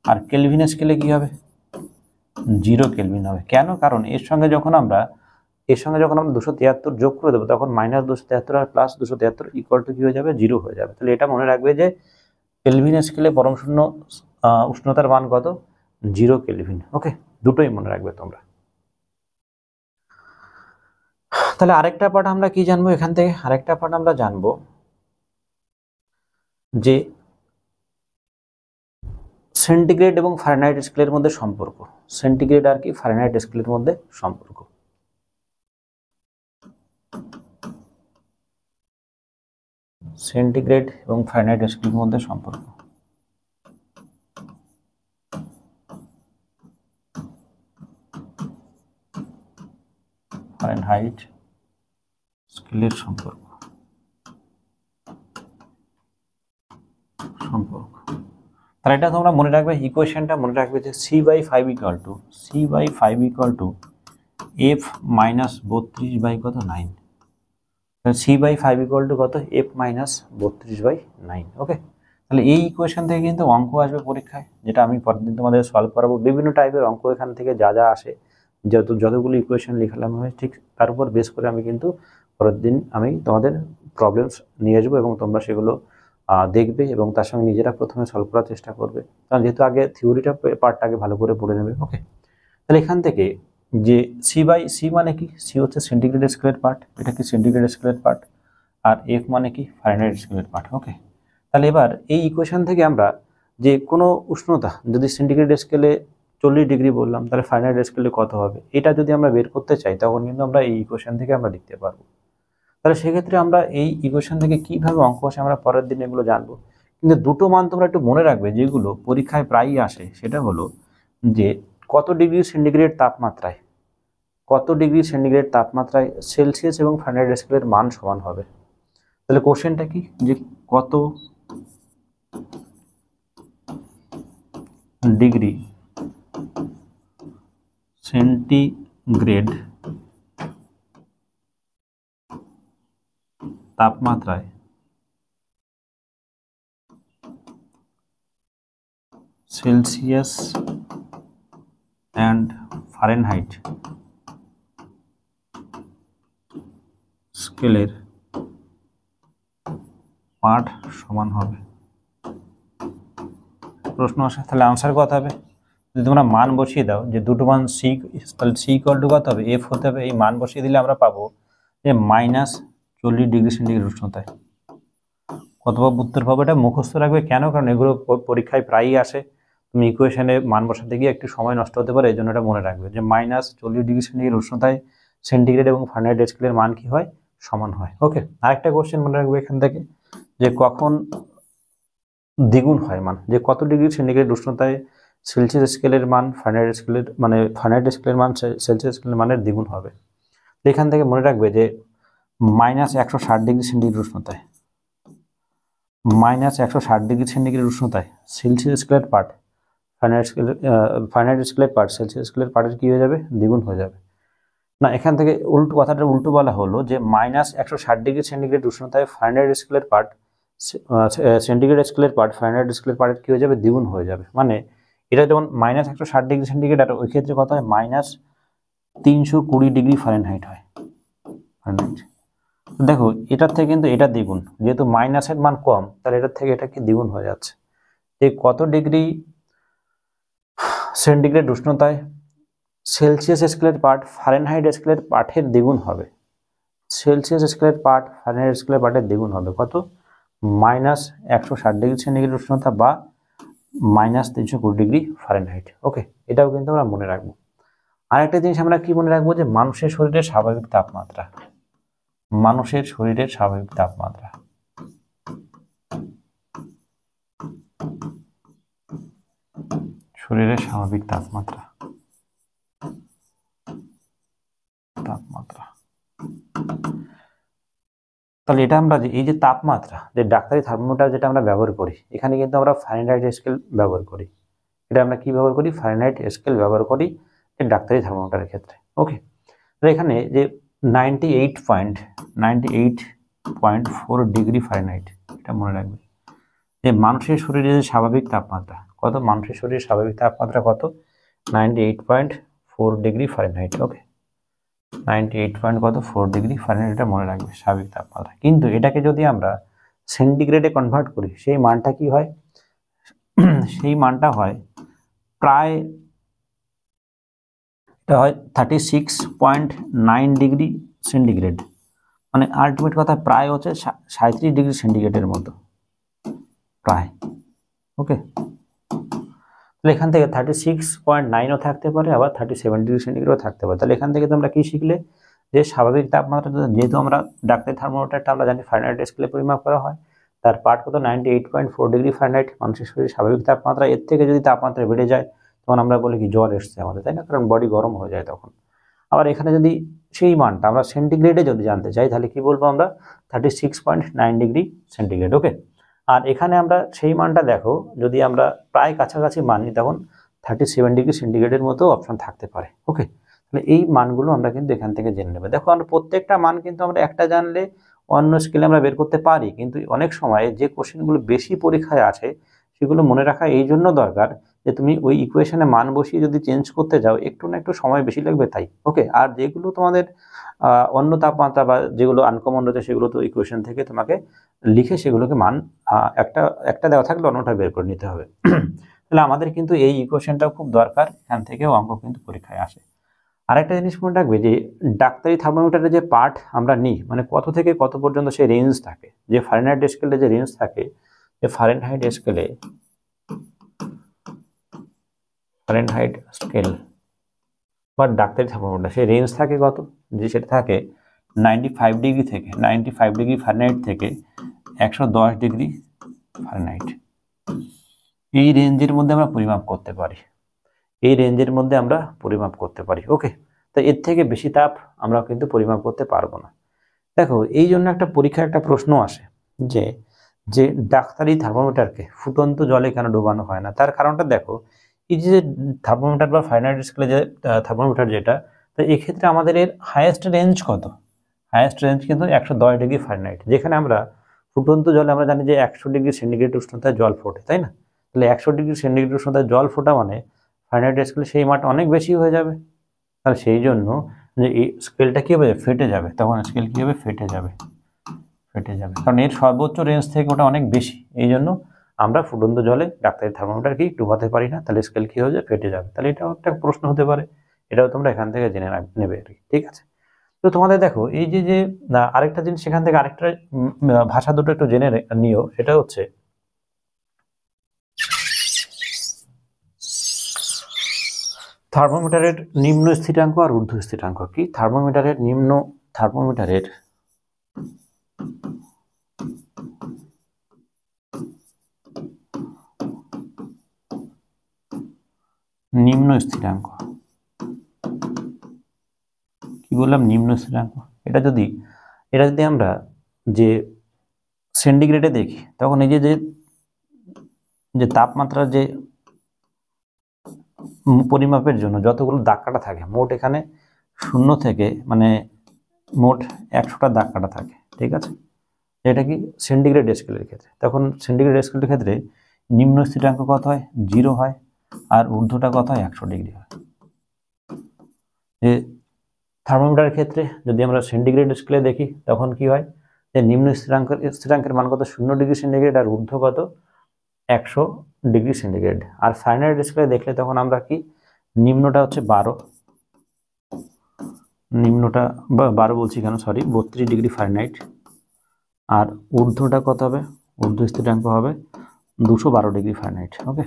আর কেলভিন স্কেলে কি হবে, 0 কেলভিন হবে। কেন, কারণ এর সঙ্গে যখন আমরা 273 যোগ করে দেবো, তখন -273 আর প্লাস 273 ইকুয়াল টু কি হয়ে যাবে, 0 হয়ে যাবে। তাহলে এটা মনে রাখবে যে কেলভিন স্কেলে পরম শূন্য উষ্ণতার মান কত, 0 কেলভিন। ওকে, দুটোই মনে রাখবে তোমরা। তাহলে আরেকটা পার্ট আমরা কি জানবো এখান থেকে, আরেকটা পার্ট আমরা জানবো যে সেন্টিগ্রেড এবং ফারেনহাইট স্কেলের মধ্যে সম্পর্ক, সেন্টিগ্রেড আর কি ফারেনহাইট স্কেলের মধ্যে সম্পর্ক। সেন্টিগ্রেড এবং ফারেনহাইট স্কেলের মধ্যে সম্পর্ক, ফারেনহাইট স্কেলের সম্পর্ক। তাহলে এটা তোমরা মনে রাখবে, ইকুয়েশনটা মনে রাখবে যে C/5 equal to F minus 32 কত 9। C/5 ইকুয়াল টু কত, F মাইনাস 32/9। ওকে, তাহলে এই ইকুয়েশন থেকে কিন্তু অঙ্ক আসবে পরীক্ষায়, যেটা আমি পরের দিন তোমাদের সলভ করাবো। বিভিন্ন টাইপের অঙ্ক এখান থেকে যা আসে, যতগুলো ইকুয়েশন লিখলাম হয়, ঠিক তার উপর বেস করে আমি কিন্তু পরের দিন আমি তোমাদের প্রবলেমস নিয়ে আসবো এবং তোমরা সেগুলো দেখবে এবং তার সঙ্গে নিজেরা প্রথমে সলভ করার চেষ্টা করবে, কারণ যেহেতু আগে থিওরিটা পার্টটাকে ভালো করে পড়ে নেবে। ওকে, তাহলে এখান থেকে যে সি বাই সি মানে কি, সি হচ্ছে সেন্টিগ্রেড স্কেলের পার্ট, এটা কি সেন্টিগ্রেড স্কেলের পার্ট, আর এফ মানে কি ফারেনহাইট স্কেলের পার্ট। ওকে, তাহলে এবার এই ইকুয়েশন থেকে আমরা যে কোনো উষ্ণতা যদি সেন্টিগ্রেড স্কেলে 40 ডিগ্রি বললাম, তাহলে ফারেনহাইট স্কেলে কত হবে, এটা যদি আমরা বের করতে চাই তখন কিন্তু আমরা এই ইকুয়েশন থেকে আমরা লিখতে পারবো। তাহলে সেক্ষেত্রে আমরা এই ইকুয়েশন থেকে কিভাবে অঙ্ক আসে আমরা পরের দিন এগুলো জানবো, কিন্তু দুটো মান তোমরা একটু মনে রাখবে যেগুলো পরীক্ষায় প্রায়ই আসে, সেটা হলো যে কত ডিগ্রি সেন্টিগ্রেড তাপমাত্রায়, কত ডিগ্রি সেন্টিগ্রেড তাপমাত্রায় সেলসিয়াস এবং ফারেনহাইট স্কেলের মান সমান হবে। তাহলে কোশ্চেনটা কি, যে কত ডিগ্রি সেন্টিগ্রেড তাপমাত্রায় সেলসিয়াস অ্যান্ড ফারেনহাইট স্কেলের পাঠ সমান হবে। প্রশ্ন আসে, তাহলে আনসার কত হবে? যদি তোমরা মান বসিয়ে দাও যে দুটো মান সি, তাহলে সি ইকুয়াল টু কত হবে, এফ হতে হবে। এই মান বসিয়ে দিলে আমরা পাবো যে -40 ডিগ্রি সেন্টিগ্রেড উষ্ণতায়। কতবার উত্তর পাবো এটা মুখস্থ রাখবে, কেন? কারণ এগুলো পরীক্ষায় প্রায়ই আসে। তুমি ইকুয়েশনে মান বসাতে গিয়ে একটু সময় নষ্ট হতে পারে, এই জন্য এটা মনে রাখবে যে -40 ডিগ্রি সেন্টিগ্রেড উষ্ণতায় সেন্টিগ্রেড এবং ফারেনহাইট স্কেলের মান কি হয়, সমান হয়। ওকে, আরেকটা কোশ্চেন মনে রাখবে এখান থেকে, যে কখন দ্বিগুণ হয় মান, যে কত ডিগ্রি সেন্টিগ্রেড উষ্ণতায় সেলসিয়াস স্কেলের মান ফারেনহাইট স্কেলের ফারেনহাইট স্কেলের মান সেলসিয়াস স্কেলের মানের দ্বিগুণ হবে। এখান থেকে মনে রাখবে যে -160 ডিগ্রি সেন্টিগ্রেড উষ্ণতায়, -160 ডিগ্রি সেন্টিগ্রেড উষ্ণতায় সেলসিয়াস স্কেলের পার্ট ফারেনহাইট স্কেলের পার্ট সেলসিয়াস স্কেলের পার্টের কি হয়ে যাবে, দ্বিগুণ হয়ে যাবে। না, এখান থেকে কথাটা উল্টো বলা হলো যে -160 ডিগ্রি সেন্টিগ্রেড উষ্ণতায় ফারেনহাইট স্কেলের পার্ট সেন্টিগ্রেড স্কেলের পার্ট ফারেনহাইট স্কেলের পার্টের কি হয়ে যাবে, দ্বিগুণ হয়ে যাবে। মানে এটা যেমন -160 ডিগ্রি সেন্টিগ্রেড, আর ওই ক্ষেত্রে কত হয়, -320 ডিগ্রি ফারেনহাইট হয়। দেখো এটার থেকে কিন্তু এটা দ্বিগুণ, যেহেতু মাইনাসের মান কম, তাহলে এটার থেকে এটা কি দ্বিগুণ হয়ে যাচ্ছে। যে কত ডিগ্রি সেন্টিগ্রেড উষ্ণতায় সেলসিয়াস স্কেলের পার্ট ফারেনহাইট স্কেলের পার্টের দ্বিগুণ হবে, সেলসিয়াস স্কেলের পার্ট ফারেনহাইট স্কেলের পার্টের দ্বিগুণ হবে কত, -160 ডিগ্রি সেন্টিগ্রেড উষ্ণতা বা -320 ডিগ্রি ফারেনহাইট। ওকে, এটাও কিন্তু আমরা মনে রাখবো। আরেকটা জিনিস আমরা কি মনে রাখবো, যে মানুষের শরীরের স্বাভাবিক তাপমাত্রা, মানুষের শরীরের স্বাভাবিক তাপমাত্রা, শরীরের স্বাভাবিক তাপমাত্রা, তাহলে এটা আমরা যে এই যে তাপমাত্রা, যে ডাক্তারি থার্মোমিটার যেটা আমরা ব্যবহার করি, এখানে কিন্তু আমরা ফারেনহাইট স্কেল ব্যবহার করি। এটা আমরা কি ব্যবহার করি, ফারেনহাইট স্কেল ব্যবহার করি এই ডাক্তারি থার্মোমিটারের ক্ষেত্রে। ওকে, তাহলে এখানে যে 98.4 ডিগ্রি ফারেনহাইট, এটা মনে রাখবে যে মানুষের শরীরে যে স্বাভাবিক তাপমাত্রা কত, মানুষের শরীরের স্বাভাবিক তাপমাত্রা কত, 98.4 ডিগ্রি ফারেনহাইট। ওকে, 98.4 ডিগ্রি ফারেনহাইট, এটা মনে রাখবে স্বাভাবিক তাপমাত্রা। কিন্তু এটাকে যদি আমরা সেন্টিগ্রেডে কনভার্ট করি, সেই মানটা কি হয়, সেই মানটা হয় প্রায়, এটা হয় 36.9 ডিগ্রি সেন্টিগ্রেড, মানে আলটিমেট কথা প্রায় হচ্ছে 37 ডিগ্রি সেন্টিগ্রেডের মতো প্রায়। ওকে, তাহলে এখান থেকে 36.9ও থাকতে পারে, আবার 37 ডিগ্রি সেন্টিগ্রেডও থাকতে পারে। তাহলে এখান থেকে তোমরা কি শিখলে, যে স্বাভাবিক তাপমাত্রা, যেহেতু আমরা ডাক্তারি থার্মোমিটারটা আমরা জানি ফারেনহাইট স্কেলে পরিমাপ করা হয়, তার পার্ট কত, 98.4 ডিগ্রি ফারেনহাইট মানুষের শরীরের স্বাভাবিক তাপমাত্রা। এর থেকে যদি তাপমাত্রা বেড়ে যায় তখন আমরা বলি কি জ্বর এসছে আমাদের, তাই না? কারণ বডি গরম হয়ে যায় তখন। আবার এখানে যদি সেই মানটা আমরা সেন্টিগ্রেডে যদি জানতে চাই, তাহলে কি বলবো আমরা, 36.9 ডিগ্রি সেন্টিগ্রেড। ওকে, আর এখানে আমরা সেই মানটা দেখো, যদি আমরা প্রায় কাছাকাছি মানি তখন 37 ডিগ্রি সেন্টিগ্রেডের মতো অপশন থাকতে পারে। ওকে, তাহলে এই মানগুলো আমরা কিন্তু এখান থেকে জেনে নেব। দেখো আমরা প্রত্যেকটা মান কিন্তু আমরা একটা জানলে অন্য স্কেলে আমরা বের করতে পারি, কিন্তু অনেক সময় যে কোশ্চেনগুলো বেশি পরীক্ষায় আছে সেগুলো মনে রাখা এই জন্য দরকার, যে তুমি ওই ইকুয়েশনে মান বসিয়ে যদি চেঞ্জ করতে যাও একটু না একটু সময় বেশি লাগবে তাই। ওকে, আর যেগুলো তোমাদের অন্য তাপমাত্রা বা যেগুলো আনকমন রয়েছে সেগুলো তো ইকুয়েশন থেকে তোমাকে লিখে সেগুলোকে মান একটা একটা দেওয়া থাকলে অন্যটা বের করে নিতে হবে। তাহলে আমাদের কিন্তু এই ইকুয়েশনটাও খুব দরকার, এখান থেকেও অঙ্ক কিন্তু পরীক্ষায় আসে। আরেকটা জিনিস মনে রাখবে যে ডাক্তারি থার্মোমিটারের যে পার্ট আমরা নিই, মানে কত থেকে কত পর্যন্ত সেই রেঞ্জ থাকে, যে ফারেনহাইট স্কেলে যে রেঞ্জ থাকে, যে ফারেনহাইট স্কেল বা ডাক্তারি থার্মোমিটার সেই রেঞ্জ থাকে কত, যে সেটা থাকে 95 ডিগ্রি থেকে 95 ডিগ্রি ফারেনহাইট থেকে 110 ডিগ্রি ফারেনহাইট। এই রেঞ্জের মধ্যে আমরা পরিমাপ করতে পারি, এই রেঞ্জের মধ্যে আমরা পরিমাপ করতে পারি। ওকে, তো এর থেকে বেশি তাপ আমরা কিন্তু পরিমাপ করতে পারবো না। দেখো এই জন্য একটা পরীক্ষায় একটা প্রশ্ন আসে যে যে ডাক্তারি থার্মোমিটারকে ফুটন্ত জলে কেন ডোবানো হয় না, তার কারণটা দেখো, এই যে থার্মোমিটার বা ফারেনহাইট স্কেলে যে থার্মোমিটার যেটা, তো এক্ষেত্রে আমাদের এর হাইয়েস্ট রেঞ্জ কত, হাইয়েস্ট রেঞ্জ কিন্তু 110 ডিগ্রি ফারেনহাইট, যেখানে আমরা ফুটন্ত জলে আমরা জানি যে 100 ডিগ্রি সেন্টিগ্রেড উষ্ণতায় জল ফোটে, তাই না? তাহলে 100 ডিগ্রি সেন্টিগ্রেড উষ্ণতায় জল ফোটা মানে ফারেনহাইট স্কেলে সেই মানটা অনেক বেশি হয়ে যাবে। তাহলে সেই জন্য যে এই স্কেলটা কী হবে, ফেটে যাবে, তখন স্কেল কী হবে, ফেটে যাবে, কারণ এর সর্বোচ্চ রেঞ্জ থেকে ওটা অনেক বেশি। এই জন্য আমরা ফুটন্ত জলে ডাক্তারি থার্মোমিটার কি ডুবাতে পারি না, তাহলে স্কেল কী হয়ে যায়, ফেটে যাবে। তাহলে এটাও একটা প্রশ্ন হতে পারে, এটাও তোমরা এখান থেকে জেনে নেবে আর কি, ঠিক আছে? তো তোমাদের দেখো এই যে যে আরেকটা জিনিস সেখান থেকে আরেকটা ভাষা দুটো একটু জেনে নিও, সেটা হচ্ছে থার্মোমিটারের নিম্ন স্থিরাঙ্ক আর ঊর্ধ্ব স্থিরাঙ্ক কি। থার্মোমিটারের নিম্ন স্থিরাঙ্ক কি বললাম, নিম্ন স্থিরাঙ্ক। এটা যদি আমরা যে সেন্টিগ্রেডে দেখি, তখন এই যে তাপমাত্রার যে পরিমাপের জন্য যতগুলো দাগ কাটা থাকে, মোট এখানে 0 থেকে মানে মোট 100টা দাগ কাটা থাকে, ঠিক আছে? এটা কি সেন্টিগ্রেড স্কেলের ক্ষেত্রে, তখন সেন্টিগ্রেড স্কেলের ক্ষেত্রে নিম্ন স্থিরাঙ্ক কত হয়, 0 হয়, আর ঊর্ধ্বটা কত হয়, 100 ডিগ্রি হয়। যে থার্মোমিটারের ক্ষেত্রে যদি আমরা সেন্টিগ্রেড স্কেলে দেখি, তখন কি হয়, যে নিম্ন স্থিরাঙ্কের মান কত, 0 ডিগ্রি সেন্টিগ্রেড, আর ঊর্ধ্ব কত, 100 ডিগ্রি সেন্টিগ্রেড। আর ফারেনহাইট স্কেলে দেখলে তখন আমরা কি, নিম্নটা হচ্ছে 12, নিম্নটা 12 বলছি কেন, সরি, 32 ডিগ্রি ফারেনহাইট, আর ঊর্ধ্বটা কত হবে, ঊর্ধ্ব স্থিরাঙ্ক হবে 212 ডিগ্রি ফারেনহাইট। ওকে,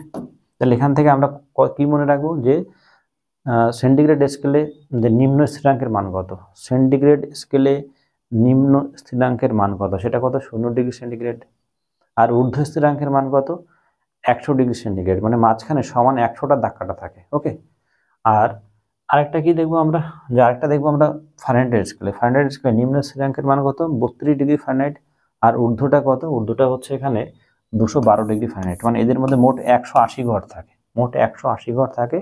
তাহলে এখান থেকে আমরা কি মনে রাখবো, যে সেন্টিগ্রেড স্কেলে যে নিম্ন স্থিরাঙ্কের মান কত, সেন্টিগ্রেড স্কেলে নিম্ন স্থিরাঙ্কের মান কত, সেটা কত, 0 ডিগ্রি সেন্টিগ্রেড। আর ঊর্ধ্ব স্থিরাঙ্কের মান কত, 100 ডিগ্রি সেন্টিগ্রেড, মানে মাঝখানে সমান 100টা দাগ কাটা থাকে। ওকে, আর আরেকটা কি দেখবো আমরা, যে আরেকটা দেখবো আমরা ফারেনহাইট স্কেলে নিম্ন স্থিরাঙ্কের মান কত, 32 ডিগ্রি ফারেনহাইট, আর ঊর্ধ্বটা কত, ঊর্ধ্বটা হচ্ছে এখানে 212 ডিগ্রি ফারেনহাইট, মানে এদের মধ্যে মোট 180 ঘর থাকে, মোট 180 ঘর থাকে।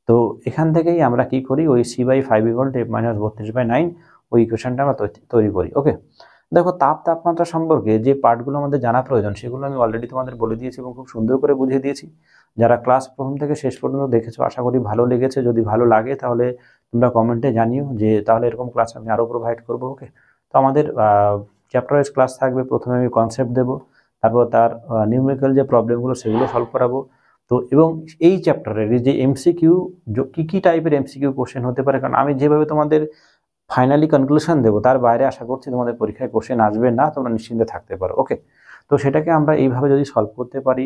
তো এখান থেকেই আমরা কি করি, ওই C/5 = F - 32/9 ওই ইকুয়েশনটা আমরা তৈরি করি। ওকে, দেখো তাপমাত্রা সম্পর্কে যে পার্টগুলো আমাদের জানা প্রয়োজন সেগুলো আমি অলরেডি তোমাদের বলে দিয়েছি এবং খুব সুন্দর করে বুঝিয়ে দিয়েছি। যারা ক্লাস প্রথম থেকে শেষ পর্যন্ত দেখেছো আশা করি ভালো লেগেছে। যদি ভালো লাগে তাহলে তোমরা কমেন্টে জানিও যে তাহলে এরকম ক্লাস আমি আরও প্রোভাইড করবো। ওকে, তো আমাদের চ্যাপ্টার ওয়াইজ ক্লাস থাকবে। প্রথমে আমি কনসেপ্ট দেবো, তারপর তার নিউমেরিক্যাল যে প্রবলেমগুলো সেগুলো সলভ করাবো। তো এবং এই চ্যাপ্টারের যে এমসিকিউ কী টাইপের এমসিকিউ কোশ্চেন হতে পারে, কারণ আমি যেভাবে তোমাদের ফাইনালি কনক্লুশন দেবো তার বাইরে আশা করছি তোমাদের পরীক্ষায় কোশ্চেন আসবে না, তোমরা নিশ্চিন্তে থাকতে পারো। ওকে, তো সেটাকে আমরা এইভাবে যদি সলভ করতে পারি,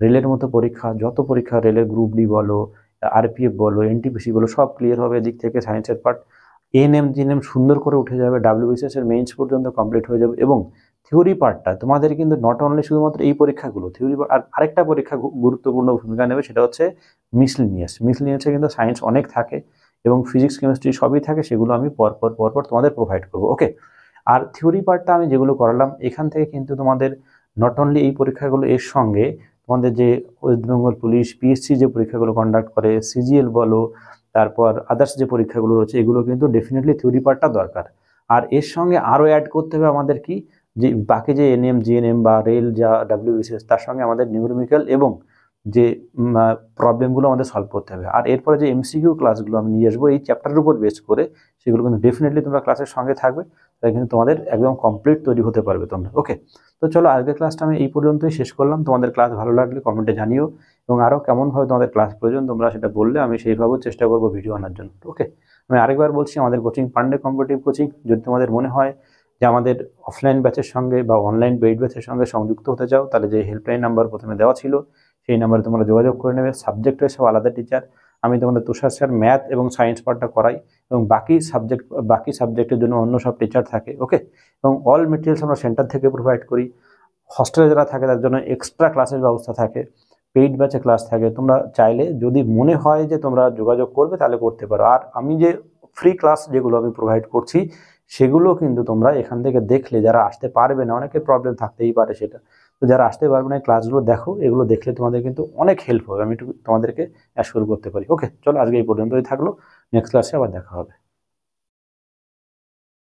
রেলের মতো পরীক্ষা, যত পরীক্ষা রেলের গ্রুপ ডি বলো, আরপিএফ বলো, এনটিপিসি বলো, সব ক্লিয়ার হবে। এদিক থেকে সায়েন্সের পার্ট এএনএম জিএনএম সুন্দর করে উঠে যাবে, ডাব্লিউবিসিএস এর মেইনস পর্যন্ত কমপ্লিট হয়ে যাবে। এবং থিওরি পার্টটা তোমাদের কিন্তু নট অনলি শুধুমাত্র এই পরীক্ষাগুলো, থিওরি আর আরেকটা পরীক্ষা গুরুত্বপূর্ণ ভূমিকা নেবে, সেটা হচ্ছে মিসলিনিয়াসে কিন্তু সায়েন্স অনেক থাকে এবং ফিজিক্স কেমিস্ট্রি সবই থাকে, সেগুলো আমি পরপর তোমাদের প্রোভাইড করবো। ওকে, আর থিওরি পার্টটা আমি যেগুলো করালাম এখান থেকে কিন্তু তোমাদের নট অনলি এই পরীক্ষাগুলো, এর সঙ্গে তোমাদের যে ওয়েস্ট বেঙ্গল পুলিশ পিএসসি যে পরীক্ষাগুলো কন্ডাক্ট করে, সিজিএল বলো, তারপর আদার্স যে পরীক্ষাগুলো রয়েছে, এগুলো কিন্তু ডেফিনেটলি থিওরি পার্টটা দরকার। আর এর সঙ্গে আরও অ্যাড করতে হবে আমাদের কি, যে বাকি যে এনএম জিএনএম বা রেল যা ডাব্লিউবিসিএস, তার সঙ্গে আমাদের নিউমেরিক্যাল এবং যে প্রবলেমগুলো আমাদের সলভ করতে হবে। আর এরপরে যে এমসিকিউ ক্লাসগুলো আমি নিয়ে আসবো এই চ্যাপ্টারের উপর বেস করে, সেগুলো কিন্তু ডেফিনেটলি তোমরা ক্লাসের সঙ্গে থাকবে, তাই কিন্তু তোমাদের একদম কমপ্লিট তৈরি হতে পারবে তোমরা। ওকে, তো চলো আজকের ক্লাসটা আমি এই পর্যন্তই শেষ করলাম। তোমাদের ক্লাস ভালো লাগলে কমেন্টে জানিও, এবং আরও কেমনভাবে তোমাদের ক্লাস প্রয়োজন তোমরা সেটা বললে আমি সেইভাবেও চেষ্টা করবো ভিডিও আনার জন্য। ওকে, আমি আরেকবার বলছি, আমাদের কোচিং পান্ডে কম্পিটিটিভ কোচিং। যদি তোমাদের মনে হয় যে আমাদের অফলাইন ব্যাচের সঙ্গে বা অনলাইন পেইড ব্যাচের সঙ্গে সংযুক্ত হতে চাও, তাহলে যে হেল্পলাইন নাম্বার প্রথমে দেওয়া ছিল সেই নাম্বারে তোমরা যোগাযোগ করে নেবে। সাবজেক্টের সব আলাদা টিচার, আমি তোমাদের তুষার স্যার ম্যাথ এবং সায়েন্স পার্টটা করাই, এবং বাকি সাবজেক্টের জন্য অন্য সব টিচার থাকে। ওকে, এবং অল মেটেরিয়ালস আমরা সেন্টার থেকে প্রোভাইড করি। হস্টেলে যারা থাকে তার জন্য এক্সট্রা ক্লাসের ব্যবস্থা থাকে, পেইড ব্যাচে ক্লাস থাকে। তোমরা চাইলে যদি মনে হয় যে তোমরা যোগাযোগ করবে তাহলে করতে পারো। আর আমি যে ফ্রি ক্লাস যেগুলো আমি প্রোভাইড করছি সেগুলো কিন্তু তোমরা এখান থেকে দেখলে, যারা আসতে পারবে না, অনেকের প্রবলেম থাকতেই পারে সেটা, তো যারা আসতে পারবে না এই ক্লাসগুলো দেখো, এগুলো দেখলে তোমাদের কিন্তু অনেক হেল্প হবে, আমি একটু তোমাদেরকে অ্যাসিওর করতে পারি। ওকে, চলো আজকে এই পর্যন্তই থাকলো, নেক্সট ক্লাসে আবার দেখা হবে।